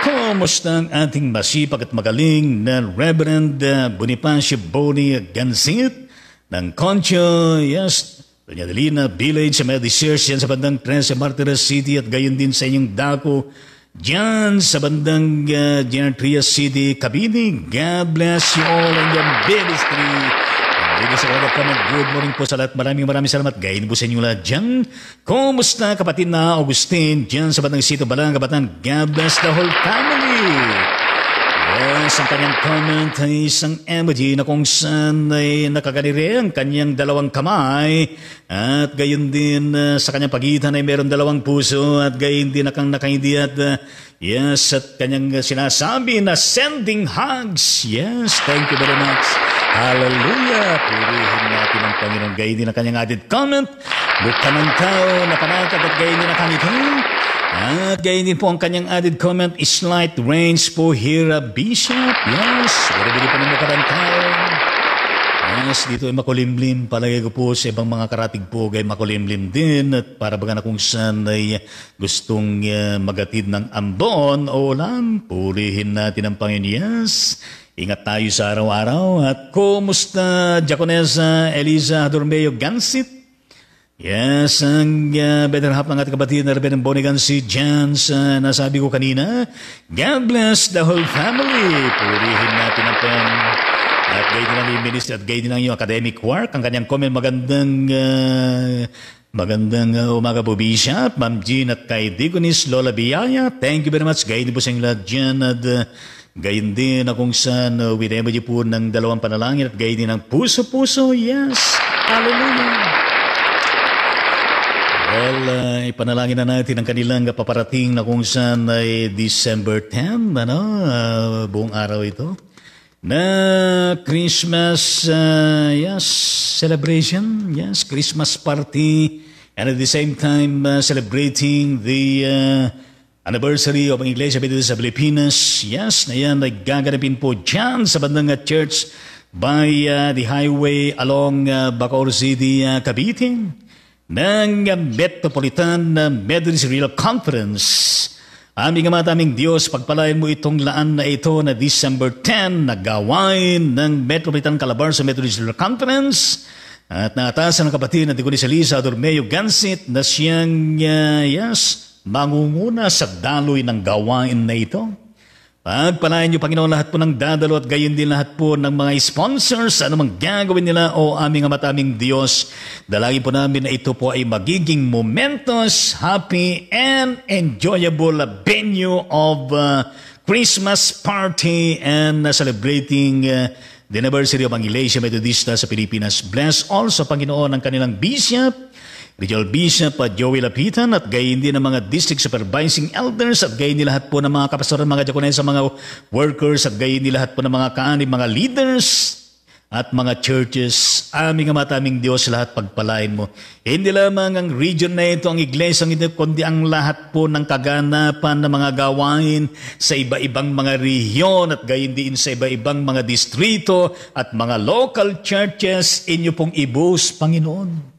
Kumusta ang ating masipag at magaling na Reverend Bonifacio Boni Gansit ng Concho, yes, Doña Delina Village sa Methodist Church yan sa bandang 13 Martires City at gayon din sa inyong dako dyan sa bandang Trias City, Cavite. God bless you all in your ministry. Good morning po sa lahat. Maraming salamat. Gayon po sa inyo lahat dyan. Kumusta kapatid na Augustine dyan sa bandang Sito Balang, Kabatan. God bless the whole family. Yes, ang kanyang comment ay isang emoji na kung saan ay nakaganire ang kanyang dalawang kamay at gayon din sa kanyang pagitan ay meron dalawang puso at gayon din akang nakangiti at yes, at kanyang sinasabi na sending hugs. Yes, thank you very much. Hallelujah. Purihin natin ang Panginoon. Gayon din ang kanyang added comment. Mukha ng tao na panatag at gayon din nakangiti. At gayon din po ang kanyang added comment, slight range po here, Bishop. Yes, maribili po ng mukha ng tao. Yes, dito ay makulimlim. Palagay ko po sa ibang mga karatig po ay makulimlim din. At para baga na kung saan ay gustong magatid ng ambon o ulan, purihin natin ang Panginoon. Yes, ingat tayo sa araw-araw. At kumusta, Diaconessa Eliza Dormeo Gansit? Yes, ang better half ng ating kapatid na Reverend Bonigan si Jans, nasabi ko kanina, God bless the whole family. Purihin natin ang pen. At gayon din ang iyong ministry at gayon din ang iyong academic work. Ang kanyang comment, magandang umaga po, Bishop, Ma'am Jean at kay Digonis Lola Biaya. Thank you very much. Gayon din po sa inyo lahat dyan at gayon din na kung saan winema niyo po ng dalawang panalangin at gayon din ang puso-puso. Yes, hallelujah. Well, ipanalangin na natin ang kanilang paparating na kung saan ay December 10, buong araw ito. na Christmas celebration, yes, Christmas party, and at the same time celebrating the anniversary of ang Iglesia Methodist sa Pilipinas. Yes, na yan ay gaganapin po dyan sa bandang church by the highway along Bacoor City, Cavite, ng Metropolitan Methodist Real Conference. Aming Ama, aming Diyos, pagpalain mo itong laan na ito na December 10 na gawain ng Metropolitan Calabarzon Methodist Real Conference at naatasan ng kapatid na Diconis Elisa Dormeo Gansit na siyang mangunguna sa daloy ng gawain na ito. Pagpalain niyo, Panginoon, lahat po ng dadalo at gayon din lahat po ng mga sponsors, anumang gagawin nila, o aming Ama, aming Diyos. Dalangin po namin na ito po ay magiging momentous, happy, and enjoyable venue of Christmas party and celebrating the anniversary of ang Iglesia Methodista sa Pilipinas. Bless also, Panginoon, ang kanilang bishop, Regional Bishop Joey Lapitan, at gayon din ng mga District Supervising Elders, at gayon din lahat po ng mga kapastoran, mga diakonesa, mga workers, at gayon din lahat po ng mga kaanib, mga leaders, at mga churches. Aming Ama, aming Diyos, lahat pagpalain mo. Hindi lamang ang region na ito, ang iglesia ito, kundi ang lahat po ng kaganapan ng mga gawain sa iba-ibang mga rehiyon, at gayon din sa iba-ibang mga distrito at mga local churches. Inyo pong ibuhos, Panginoon,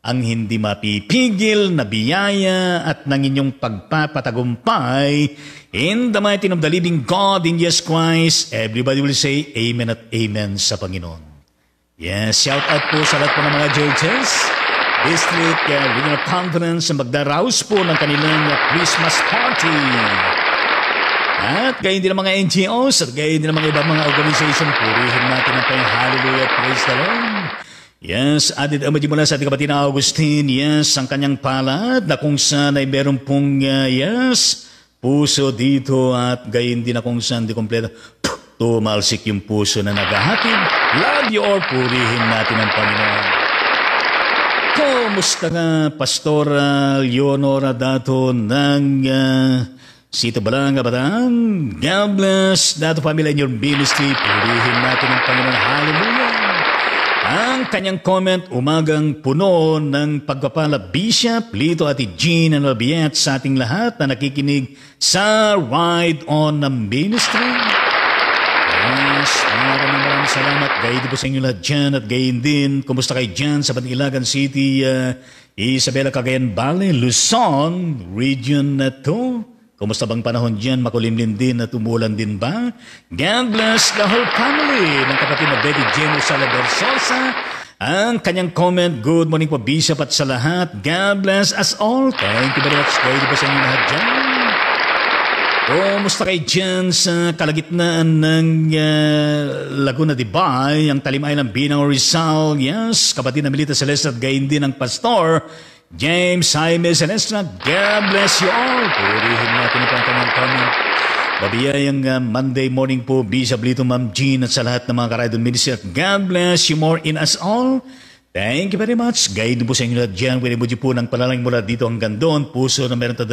ang hindi mapipigil na biyaya at ng inyong pagpapatagumpay. In the mighty name of the living God, in Jesus Christ, everybody will say Amen at Amen sa Panginoon. Yes, shout out po sa lahat po ng mga churches, district, regional conference, na magdaraos po ng kanilang Christmas party. At gayon din ang mga NGOs, at gayon din ang mga ibang mga organization. Purihin natin ang Panginoon. Hallelujah, praise the Lord. Yes, added amaji mula sa ating kapatid na Augustine, yes, ang kanyang palad na kung saan ay meron pong, puso dito, at gayon din na kung saan di kompleto, tumalsik yung puso na naghahatid. Love you all, purihin natin ang Panginoon. Kumusta nga, Pastor Leonora Dato ng Sito Balanga, Bataan? God bless, Dato family in your ministry, purihin natin ang Panginoon. Hallelujah. Ang kanyang comment, umagang puno ng pagpapala, Bishop Lito at Jean and Albiet, sa ating lahat na nakikinig sa Ride On na Ministry. Yes, maraming salamat. Gayon po sa inyo lahat dyan, at gayon din, kumusta kayo dyan sa Bantilagan City, Isabela, Cagayan Valley, Luzon, Region 2. Kumusta bang panahon dyan? Makulimlim din at umulan din ba? God bless the whole family ng kapatid na Betty Jane Salvador Sosa. Ang kanyang comment, good morning po, Bishop, at sa lahat. God bless us all. Thank you very much. Pwede po sa inyo lahat dyan. Kumusta kayo dyan sa kalagitnaan ng Laguna de Bay, ang talimay ng Binang Rizal? Yes, kapatid na Melita Celeste, at gayon din ang pastor James Jaime Celestra. God bless you all. Purihin natin ang kanyang comment. Mabiyayang Monday morning po, Bishop Lito, Ma'am Jean, at sa lahat ng mga Karaydon Ministry. God bless you more in us all. Thank you very much. Guide po sa inyo lahat dyan. Winibuji po ng panalang mula dito hanggang doon. Puso na meron 2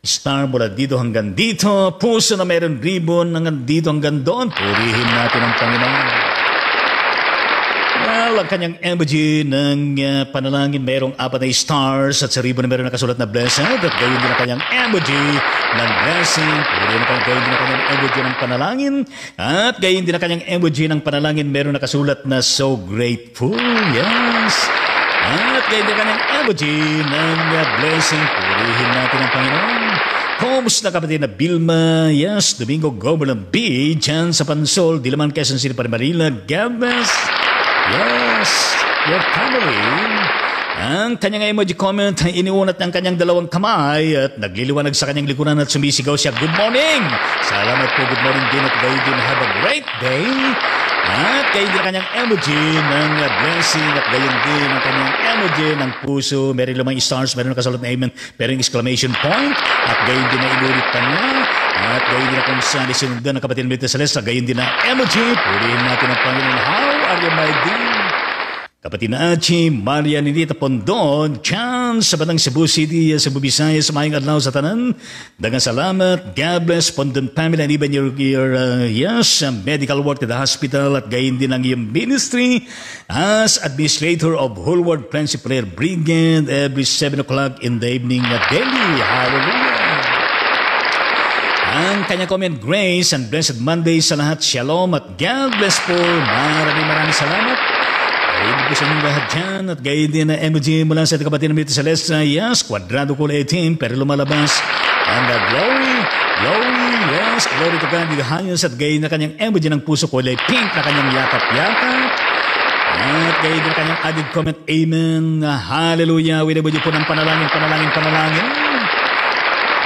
star mula dito hanggang dito. Puso na meron ribbon hanggang dito hanggang doon. Purihin natin ang Panginoon. Well, ang kanyang emoji ng panalangin, mayroong 4 na stars, at sa ribbon na mayroong nakasulat na blessed, at gayon din ang kanyang emoji ng blessing. Gayon din ang kanyang emoji ng panalangin, at gayon din ang kanyang emoji ng panalangin, mayroong nakasulat na so grateful. Yes. At gayon din ang kanyang emoji ng blessing. Purihin natin ang Panginoon. Kumusta kapatid na Bilma, yes, Domingo Goberlan B, dyan sa Pansol, Diliman, Quezon City, Manila. God bless. Yes, your family. Ang kanyang emoji comment ay iniunat ng kanyang 2 kamay at nagliliwanag sa kanyang likuran at sumisigaw siya, good morning! Salamat po, good morning din, at gayon din, have a great day. At gayon din ang kanyang emoji ng blessing, at gayon din ang kanyang emoji ng puso. Meron 5 stars, meron nakasalat na amen, meron exclamation point, at gayon din na inulit pa niya. At gayon din na kung saan isinundan ng kapatid Melita Celeste, gayon din na emoji. Purihin natin ang Panginoon. How are you, my dear? kapatid na Achi, Maria Ninita Pondon, dyan sa Batang Cebu City, sa Bubisaya, sa Mayang Adlaw sa Tanan. Dagang salamat. God bless Pondon family and even your medical work at the hospital at gayon din ang iyong ministry as administrator of Whole World Friendship Prayer Brigade every 7 o'clock in the evening at daily. Hallelujah! Ang kanyang comment, grace and blessed Monday sa lahat. Shalom at God bless po. Maraming salamat. Gayon po sa inyong lahat dyan at gayon din na emoji mula sa kapatid namin sa Celestia. Yes, kwadrado ko 18 pero lumalabas. And the glory, yes, glory to God in the highest at gayon na kanyang emoji ng puso ko pink na kanyang yakap-yakap. At gayon din kanyang added comment, amen, hallelujah. Winabuji po ng panalangin.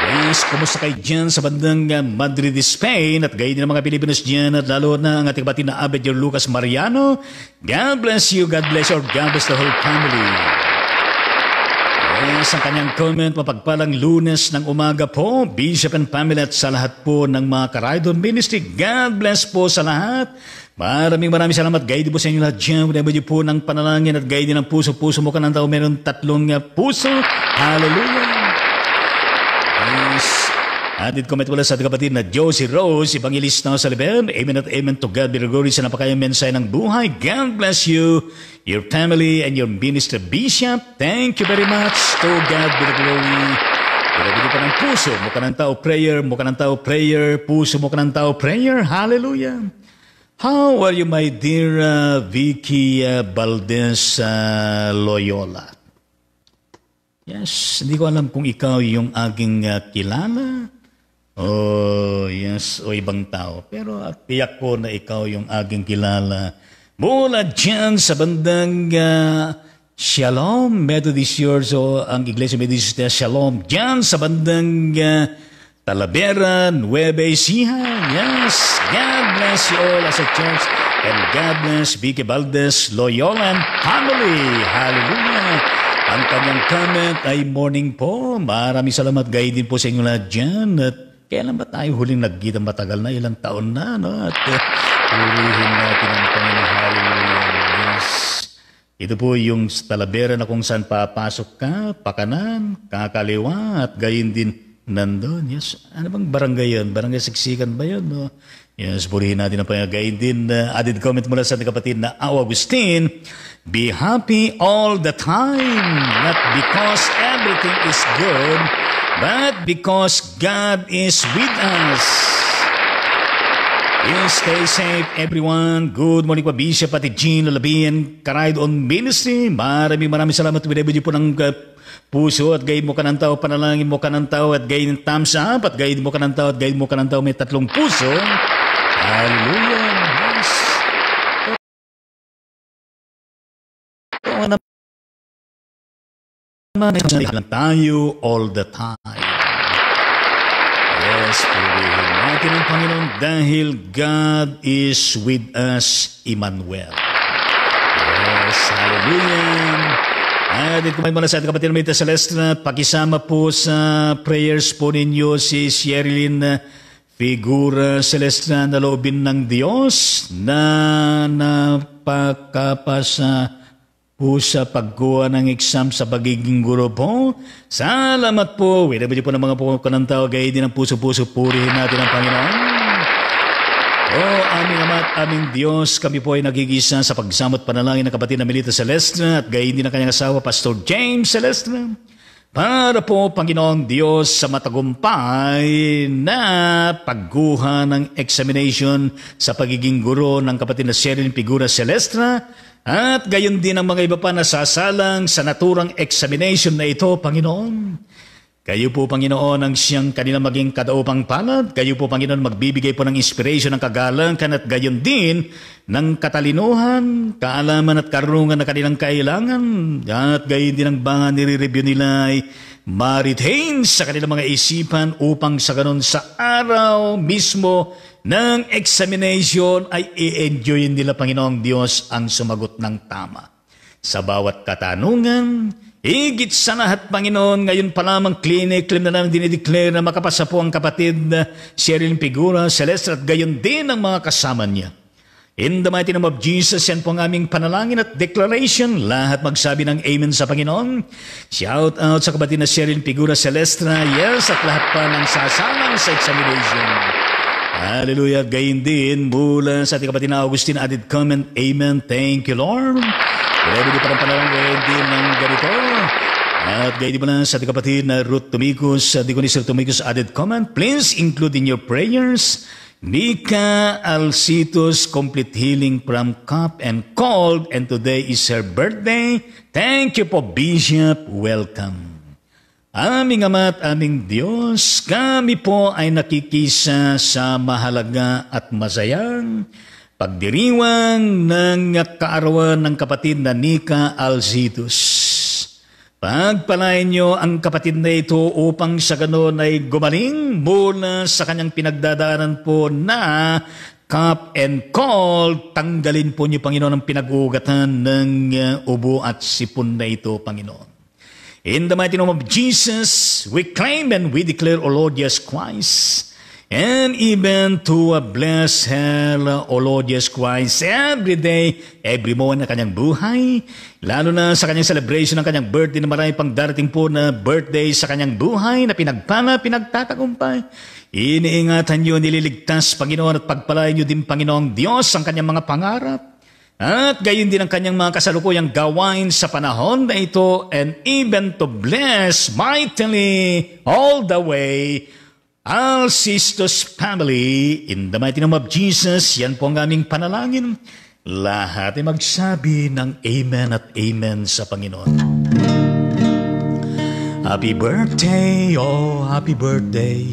Yes, kumusta kayo dyan sa bandang Madrid, Spain at gayon din ang mga Pilipinos dyan at lalo na ang ating kapatid na Abed Lucas Mariano. God bless you, God bless you, God bless the whole family. Yes, ang kanyang comment, mapagpalang Lunes ng umaga po, Bishop and family at sa lahat po ng mga Karaydon Ministry. God bless po sa lahat. Maraming salamat. Gayon din po sa inyo lahat dyan. Winabuji po ng panalangin at gayon din ang puso mo ka ng tao. Meron 3 puso. Hallelujah. Added comment wala sa ating kapatid na Josie Rose, Evangelist na sa Liben. Amen at amen to God be the glory sa napakayang mensahe ng buhay. God bless you, your family, and your minister Bishop. Thank you very much. To God be the glory. Pinabili pa ng puso mo ka ng tao prayer, puso mo ka ng tao prayer. Hallelujah. How are you, my dear Vicky Valdez Loyola? Yes, hindi ko alam kung ikaw yung aking kilala. Oh, yes, o ibang tao. Pero tiyak ko na ikaw yung aking kilala. Mula dyan sa bandang Shalom Methodist Church o ang Iglesia Methodist Shalom. Dyan sa bandang Talavera, Nueva Ecija. Yes, God bless you all as a church. And God bless Vicky Valdez Loyola and family. Hallelujah. Ang kanyang comment ay morning po. Maraming salamat. Gayon din po sa inyo lahat dyan. At kailan ba tayo huling nagkita? Matagal na, ilang taon na. No? At purihin natin ang Panginoon. Hallelujah. Yes. Ito po yung Talavera na kung saan papasok ka, pakanan, kakaliwa, at gayon din nandun. Yes. Ano bang barangay yun? Barangay Siksikan ba yun? No? Yes, purihin natin ang Panginoon. Gayon din, added comment mula sa ating kapatid na Agustin. Be happy all the time, not because everything is good, but because God is with us. Yes, stay safe, everyone. Good morning po, Bishop Pati Jean Lalabian, Karaydon Ministry. Maraming salamat. Winebudyo po ng puso at gayon mo ka ng tao, panalangin mo ka ng tao at gayon thumbs up at gayon mo ka ng tao at gayon mo ka ng tao. May 3 puso. Hallelujah. Yes. Lang tayo all the time. Yes, purihin natin ang Panginoon dahil God is with us, Emmanuel. Yes, hallelujah. At kung may mga sa ating kapatid na may Celestia, pakisama po sa prayers po ninyo si Sherilyn Figura Celestia na loobin ng Diyos na napakapasa po sa pagkuha ng exam sa pagiging guro po. Salamat po. Winabili po ng mga po ng tao. Gayon din ang puso-puso. Purihin natin ang Panginoon. O aming Ama at aming Diyos, kami po ay nagigisa sa pagsamot panalangin ng kapatid na Melita Celestia at gayon din ang kanyang asawa, Pastor James Celestia. Para po, Panginoong Diyos, sa matagumpay na pagguha ng examination sa pagiging guro ng kapatid na Sherilyn Figura Celestia. At gayon din ang mga iba pa na sasalang sa naturang examination na ito, Panginoon. Kayo po, Panginoon, ang siyang kanilang maging kadaupang palad. Kayo po, Panginoon, magbibigay po ng inspiration ng kagalangan at gayon din ng katalinuhan, kaalaman at karunungan na kanilang kailangan. At gayon din ang mga nire-review nila ay ma-retain sa kanilang mga isipan upang sa ganun sa araw mismo ng examination ay i-enjoyin nila, Panginoong Diyos, ang sumagot ng tama. Sa bawat katanungan, higit sa lahat, Panginoon, ngayon pa lamang claim na namin dinideclare na makapasa po ang kapatid Sherilyn Figura Celestia at gayon din ang mga kasama niya. In the mighty name of Jesus, yan po ang aming panalangin at declaration. Lahat magsabi ng amen sa Panginoon. Shout out sa kapatid na Sheryl Figura Celestra. Yes, at lahat pa ng sasalang sa examination. Hallelujah. Gayon din mula sa ating kapatid na Augustine added comment. Amen. Thank you, Lord. Pwede di pa ng panalangin gayon din ng ganito. At gayon din pala sa ating kapatid na Ruth Tumicos, Diconis Tumicos added comment. Please include in your prayers Mika Alcitos, complete healing from cough and cold, and today is her birthday. Thank you po, Bishop. Welcome. Aming Ama at aming Diyos, kami po ay nakikisa sa mahalaga at masayang pagdiriwang ng kaarawan ng kapatid na Nika Alcitos. Pagpalain niyo ang kapatid na ito upang sa ganon ay gumaling mula sa kanyang pinagdadaanan po na cough and cold. Tanggalin po niyo, Panginoon, ang pinag-uugatan ng ubo at sipon na ito, Panginoon. In the mighty name of Jesus, we claim and we declare, O Lord Jesus Christ, and even to bless her, O Lord Jesus Christ, every day, every moment na kanyang buhay, lalo na sa kanyang celebration ng kanyang birthday na marami pang darating po na birthday sa kanyang buhay na pinagpala, pinagtatagumpay. Iniingatan niyo, nililigtas, Panginoon, at pagpalain niyo din, Panginoong Diyos, ang kanyang mga pangarap. At gayon din ang kanyang mga kasalukuyang gawain sa panahon na ito, and even to bless mightily all the way Alcistos family, in the mighty name of Jesus. Yan po ang aming panalangin. Lahat ay magsabi ng amen at amen sa Panginoon. Happy birthday, oh happy birthday.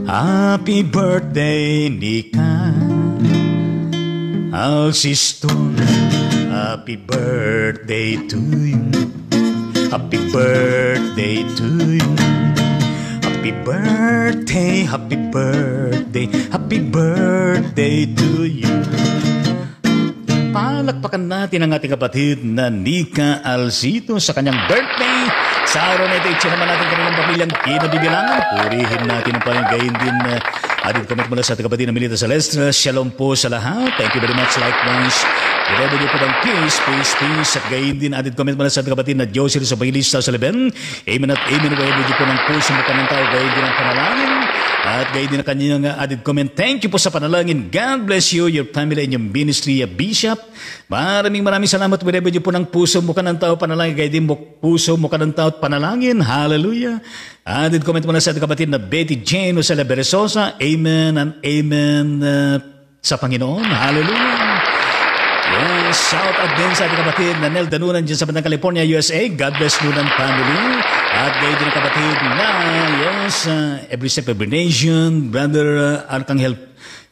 Happy birthday, Nika Alcistos. Happy birthday to you. Happy birthday to you. Happy birthday, happy birthday, happy birthday to you. Palakpakan natin ang ating kapatid na Nika Alcitos sa kanyang birthday. Sa araw na ito, naman natin kanilang pamilyang kinabibilangan. Purihin natin ang pangagayin din na ating comment mula sa ating kapatid na Milita Celestra. Shalom po sa lahat. Thank you very much, likewise. Whatever you put on peace, peace, peace. At gayon din, added comment mula sa ating kapatid na Josie sa Bailista sa Leben. Amen at amen. Whatever you put on puso mo ka ng tao, gayon din ang panalangin. At gayon din ang kanyang added comment. Thank you po sa panalangin. God bless you, your family, and your ministry, Bishop. Maraming salamat. Whatever you put ng puso mo ka ng tao, panalangin. Gayon din mo puso mo ka ng tao, panalangin. Hallelujah. Added comment mula sa ating kapatid na Betty Jane o sa La Beresosa. Amen and amen sa Panginoon. Hallelujah. Yes, shout out din sa ating kapatid na Nel Danunan dyan sa Bandang California, USA. God bless Nunan family. At gayon din ang kapatid na, yes, every step, every nation, Brother Arcangel,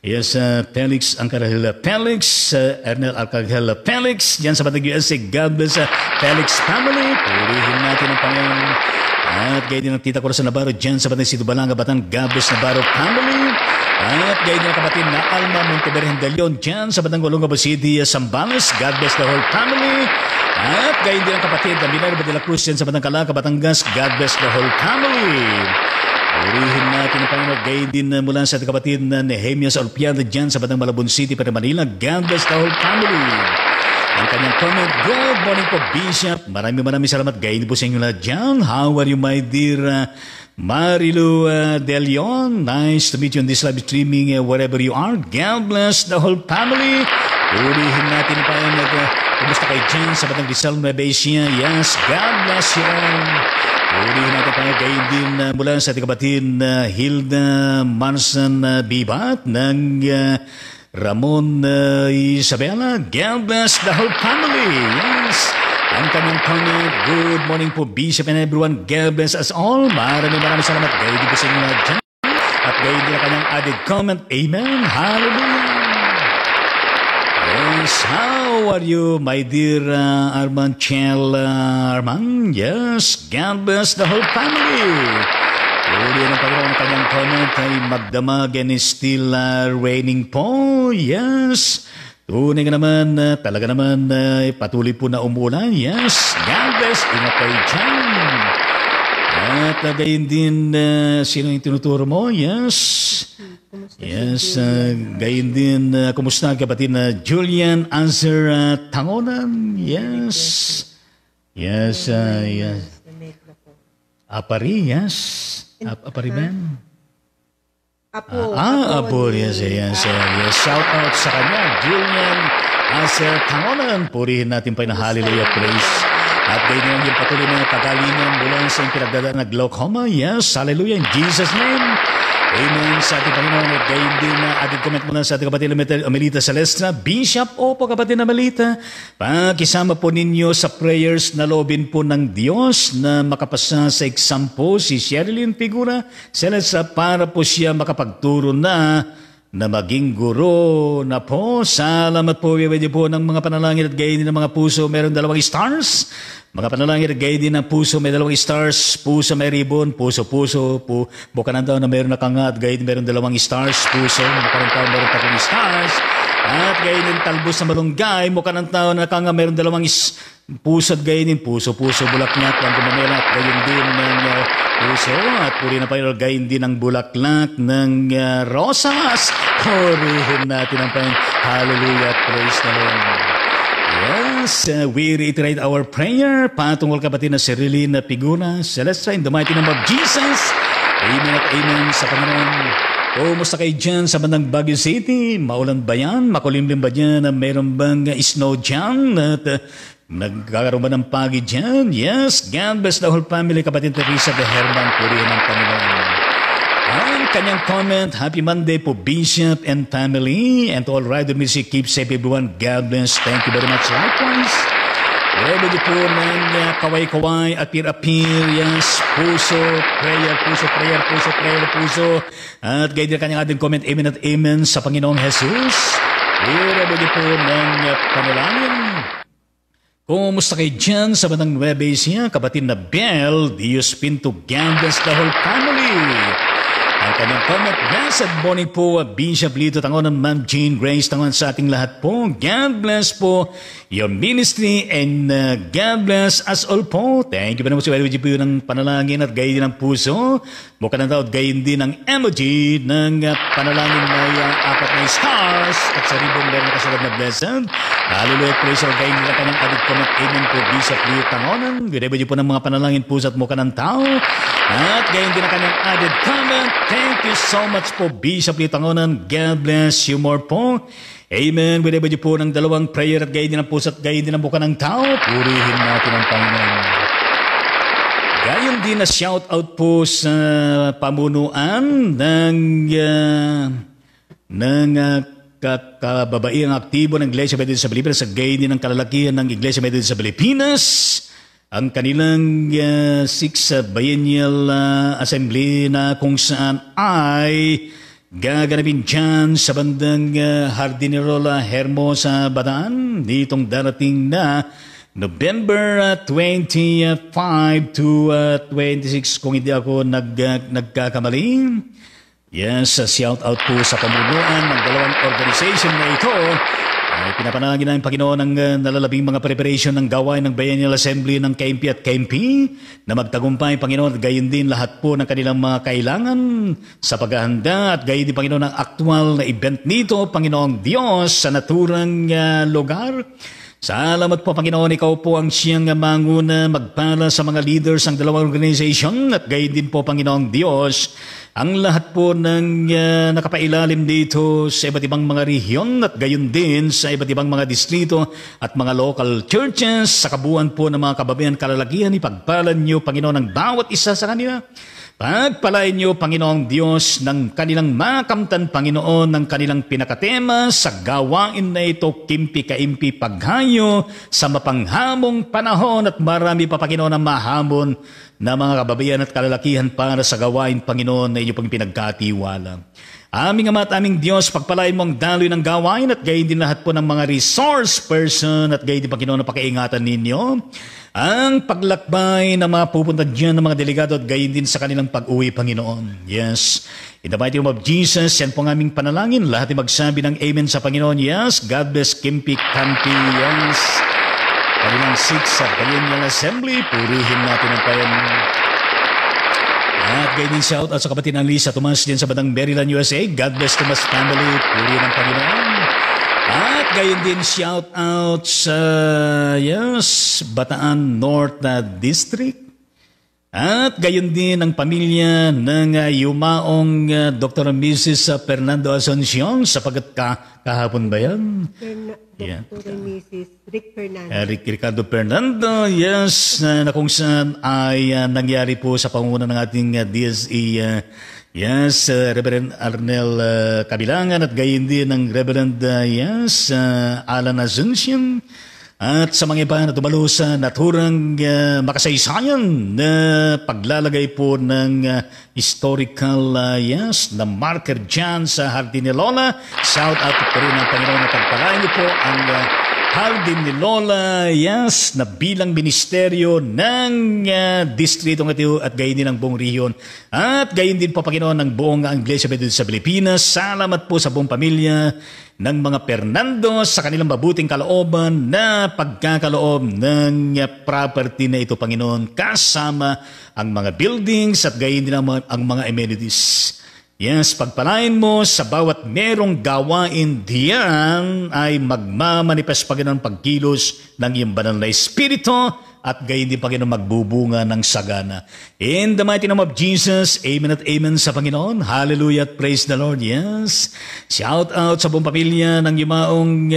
yes, Felix Arcangel Felix, Ernel Arcangel Felix, dyan sa Bandang USA. God bless Felix family. Purihin natin ang Panginoon. At gayon din ang Tita Corazon Navarro dyan sa Bandang Situbalanga, Batang. God bless Navarro family. At gayon din ang kapatid na Alma Montevergen de Leon dyan sa Batang Olongapo City, Zambales. God bless the whole family. At gayon din ang kapatid na Minerva de la Cruz dyan sa Batang Calaca, Batangas. God bless the whole family. Purihin natin ang Panginoon. Gayon din mula sa ating kapatid na Nehemias Olpiada dyan sa Batang Malabon City, Manila. God bless the whole family. Ang kanyang comment, good morning po, Bishop. Maraming salamat. Gayon po sa inyo lahat dyan. How are you, my dear Marilu De Leon? Nice to meet you on this live streaming wherever you are. God bless the whole family. Purihin natin pa yung kumusta kayo dyan sa Batang Rizal, Nueva Ecija. Yes, God bless you all. Purihin natin pa yung gayon din mula sa ating kapatid Hilda Manson Bibat ng Ramon Isabela. God bless the whole family. Yes. Ang kanyang comment, good morning po, Bishop and everyone. God bless us all. Maraming salamat. Gayon din po sa inyo dyan. At gayon din ang kanyang added comment. Amen. Hallelujah. Yes, how are you, my dear Armand Chel Armand? Yes, God bless the whole family. Uli ng Panginoon ang kanyang comment ay magdamag and is still raining po. Yes. Tunay nga naman, talaga naman, patuloy po na umulan. Yes, God bless, ingat kayo dyan. At gayon din, sino yung tinuturo mo? Yes, Yes, gayon din, kumusta kapatid na Julian Answer Tangonan? Yes. Yes, yes. Apari, yes. Apari Ben? Apo, yes, yes, yes. Shout out sa kanya, Julian Answer Tangonan. Purihin natin pa yung hallelujah praise. At ganyan yung patuloy na kagalingan mula sa yung pinagdadaan na glaucoma. Yes, hallelujah, in Jesus' name. Amen sa ating Panginoon. At gayon din na ating comment muna sa ating kapatid na Amelita Celestra. Bishop, opo kapatid na Amelita. Pakisama po ninyo sa prayers na loobin po ng Diyos na makapasa sa exam po si Sherilyn Figura Celestra para po siya makapagturo na maging guro na po. Salamat po, pwede po ng mga panalangin at gayon din ng mga puso. Meron 2 stars. Mga panalangin at gayon din ng puso. May 2 stars. Puso may ribbon. Puso. Bukanan daw na meron nakanga at gayon din meron 2 stars. Puso. Bukanan daw meron 3 stars. At gayon din talbos na malunggay. Bukanan daw na nakanga meron 2 puso at gayon din. Puso. Bulaklak. Ang gumamela at gayon din ng puso. At puri na pa rin gayon din ng bulaklak ng rosas. Purihin natin ang Panginoon. Hallelujah. Praise the Lord. Yes, we reiterate our prayer. Patungkol kapatid na Sherilyn Figura Celestra in the mighty name of Jesus. Amen at amen sa Panginoon. Kumusta kayo dyan sa bandang Baguio City? Maulan ba yan? Makulimlim ba dyan? Meron bang snow dyan? At nagkakaroon ba ng pagi dyan? Yes, God bless the whole family. Kapatid Teresa de Herman, purihin ang Panginoon. Ang kanyang comment, Happy Monday po Bishop and family. And to all rider music, keep safe everyone. God bless. Thank you very much. Likewise. Ready po ng kaway-kaway, appear, yes, puso. At gaya din kanyang ating comment, amen at amen sa Panginoong Jesus. Ready po ng panalangin. Kumusta kayo dyan sa bandang Nueva Ecija, kapatid na Bel, Dios Pinto, God bless the whole family. Ang kanyang comment, blessed morning po, Bishop Lito Tangonan, Ma'am Jean Grace Tangonan sa ating lahat po. God bless po your ministry and God bless us all po. Thank you very much. Welcome po ng panalangin at gayon din ng puso. Mukha na daw at gayon din ng emoji ng panalangin may 4 stars at sa ribbon meron kasunod na blessed. Hallelujah, praise our gayon din ang kanyang added comment. Amen po, Bishop Lito Tangonan. Welcome po ng mga panalangin puso at mukha ng tao. At gayon din ang kanyang added comment. Thank you so much po, Bishop Lito Tangonan. God bless you more po. Amen. Whenever po ng 2 prayer at gayon din ang puso at gayon din ang buka ng tao, purihin natin ang Panginoon. Gayon din na shout out po sa pamunuan ng kababaiang aktibo ng Iglesia Methodist sa Pilipinas sa gayon din ng kalalakihan ng Iglesia Methodist sa Pilipinas. Ang kanilang 6th Biennial Assembly na kung saan ay gaganapin dyan sa bandang Hardinero Hermosa, Bataan nitong darating na November 25 to 26 kung hindi ako nagkakamali. Yes, shout out po sa pamunuan ng 2 organization na ito. Pinapanalangin ng Panginoon ang nalalabing mga preparation ng gawain ng Biennial Assembly ng KMP at KMP na magtagumpay, Panginoon, at gayon din lahat po ng kanilang mga kailangan sa paghahanda at gayon din, Panginoon, ang aktual na event nito, Panginoong Diyos, sa naturang lugar. Salamat po, Panginoon, ikaw po ang siyang manguna magpala sa mga leaders ng 2 organization at gayon din po, Panginoong Diyos, ang lahat po ng nakapailalim dito sa iba't ibang mga rehiyon at gayon din sa iba't ibang mga distrito at mga local churches sa kabuuan po ng mga kababayan kalalakihan, ipagpalan niyo, Panginoon, ang bawat isa sa kanila. Pagpalain niyo, Panginoong Diyos, ng kanilang makamtan, Panginoon, ng kanilang pinakatema sa gawain na ito, kimpi kaimpi paghayo sa mapanghamong panahon at marami pa, Panginoon, ang mahamon na mga kababayan at kalalakihan para sa gawain, Panginoon, na inyo pang pinagkatiwala. Aming Ama at aming Diyos, pagpalain mo ang daloy ng gawain at gayon din lahat po ng mga resource person at gayon din, Panginoon, na pakaingatan ninyo. Ang paglakbay na mapupunta dyan ng mga delegado at gayon din sa kanilang pag-uwi, Panginoon. Yes. In the mighty name of Jesus, yan po ang aming panalangin. Lahat ay magsabi ng amen sa Panginoon. Yes. God bless Kimpi Kampi. Yes. Kanilang 6 sa Biennial Assembly. Purihin natin ang Panginoon. At ganyan shout out sa kapatid ng Lisa Tomas din sa Batang Maryland, USA. God bless Tomas family. Puri ng Panginoon. At gayon din shout out sa Bataan North District. At gayon din ang pamilya ng yumaong Dr. and Mrs. Fernando Asuncion sapagat kahapon ba yan? Dr. and Mrs. Rick Fernando. Ricardo Fernando, yes, na kung saan ay nangyari po sa pangunguna ng ating DSE, Reverend Arnel Kabilangan at gayon din ng Reverend Alan Asuncion. At sa mga iba na tumalo sa naturang makasaysayan na paglalagay po ng historical na marker dyan sa Hardin ni Lola. Shout out po rin ang Panginoon na pagpalain niyo po ang Hardin ni Lola, na bilang ministeryo ng distritong ito at gayon din ang buong rehiyon. At gayon din po, Panginoon, ng buong Iglesia Methodist sa Pilipinas. Salamat po sa buong pamilya ng mga Fernando sa kanilang mabuting kalooban na pagkakaloob ng property na ito, Panginoon, kasama ang mga buildings at gayon din ang mga amenities. Yes, pagpalain mo sa bawat merong gawain diyan ay magmamanifest, Panginoon, pagkilos ng iyong banal na Espiritu at gayon din, Panginoon, magbubunga ng sagana. In the mighty name of Jesus, amen at amen sa Panginoon. Hallelujah at praise the Lord. Yes. Shout out sa buong pamilya ng yumaong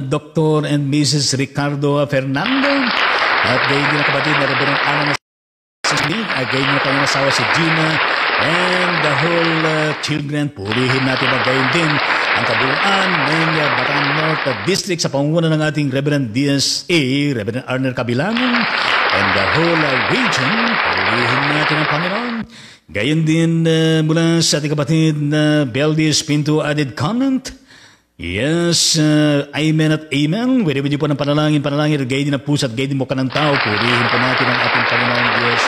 Dr. and Mrs. Ricardo Fernando at gayon din ang kapatid na Reverend Alan at gayon din ang kanyang asawa si Gina and the whole children. Purihin natin at gayon din ang kabuuan ng Bataan North District sa pangunguna ng ating Reverend DSA, Reverend Arnel Kabilangan, and the whole region. Purihin natin ang Panginoon. Gayon din mula sa ating kapatid na Beldis Pinto added comment. Yes, amen at amen. Pwede mo po ng panalangin, gayon din ang puso at gayon din mo ka ng tao. Purihin po natin ang ating Panginoon Diyos.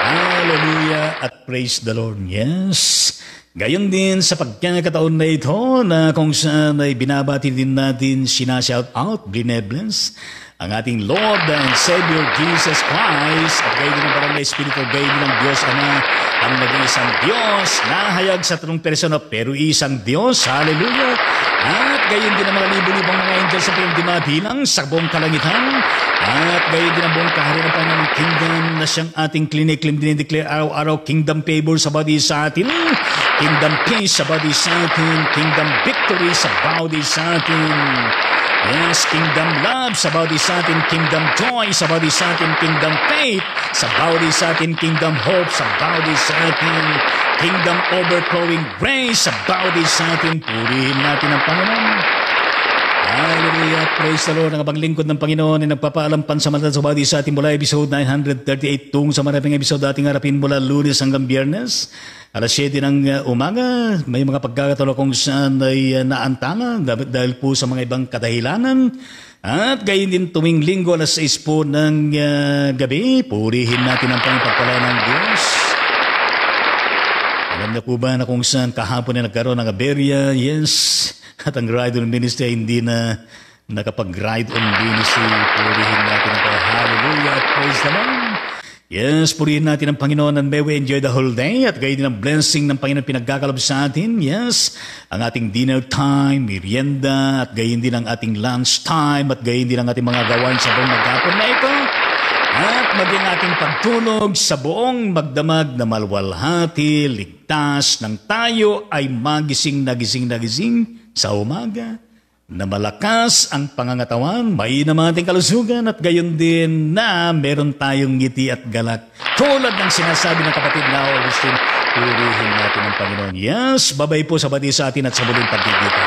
Hallelujah at praise the Lord. Yes. Gayon din sa pagkakataon na ito na kung saan ay binabati din natin, sinashout out, blinebless, ang ating Lord and Savior Jesus Christ at gayon din ang parang na Espiritu, gayon din ang Diyos Ama, ang nag-iisang Diyos, nahayag sa tatlong persona pero isang Diyos. Hallelujah. At gayon din ang mga libo-libong mga angels sa pinagdimabilang sa buong kalangitan. At gayon din ang buong kaharian ng kingdom na siyang ating clinic-lim dinideclare araw-araw, kingdom favor sa bawat sa atin, kingdom peace sa bawat sa atin, kingdom victory sa bawat sa atin. Yes, kingdom love sa bawat sa atin, kingdom joy sa bawat sa atin, kingdom faith sa bawat sa atin, kingdom hope sa bawat sa atin, kingdom overflowing grace sa bawat sa atin. Purihin natin ang Panginoon. Hallelujah, praise the Lord. Ang paglingkod ng Panginoon ay nagpapaalam pansamantala sa bawat sa atin mula episode 938 tung sa maraping episode dating harapin mula Lunes hanggang Biyernes. Alas 7 ng umaga, may mga pagkakataon kung saan ay naantala dahil po sa mga ibang kadahilanan. At gayon din tuwing linggo alas 6 po ng gabi, purihin natin ang pagpapala ng Diyos. Alam na po ba na kung saan kahapon na nagkaroon ng aberya? Yes. At ang ride-on ministry ay hindi na nakapag-ride on ministry. Purihin natin ang hallelujah at praise the Lord. Yes, purihin natin ang Panginoon and may we enjoy the whole day at gayon din ang blessing ng Panginoon pinagkakalob sa atin. Yes, ang ating dinner time, merienda, at gayon din ang ating lunch time, at gayon din ang ating mga gawain sa buong maghapon na ito. At maging ating pagtulog sa buong magdamag na malwalhati, ligtas, nang tayo ay magising sa umaga, na malakas ang pangangatawan, mainam ang ating kalusugan, at gayon din na meron tayong ngiti at galak. Tulad ng sinasabi ng kapatid na Augustine, purihin natin ang Panginoon. Yes, babay po sa bati sa atin at sa muling pagkikita.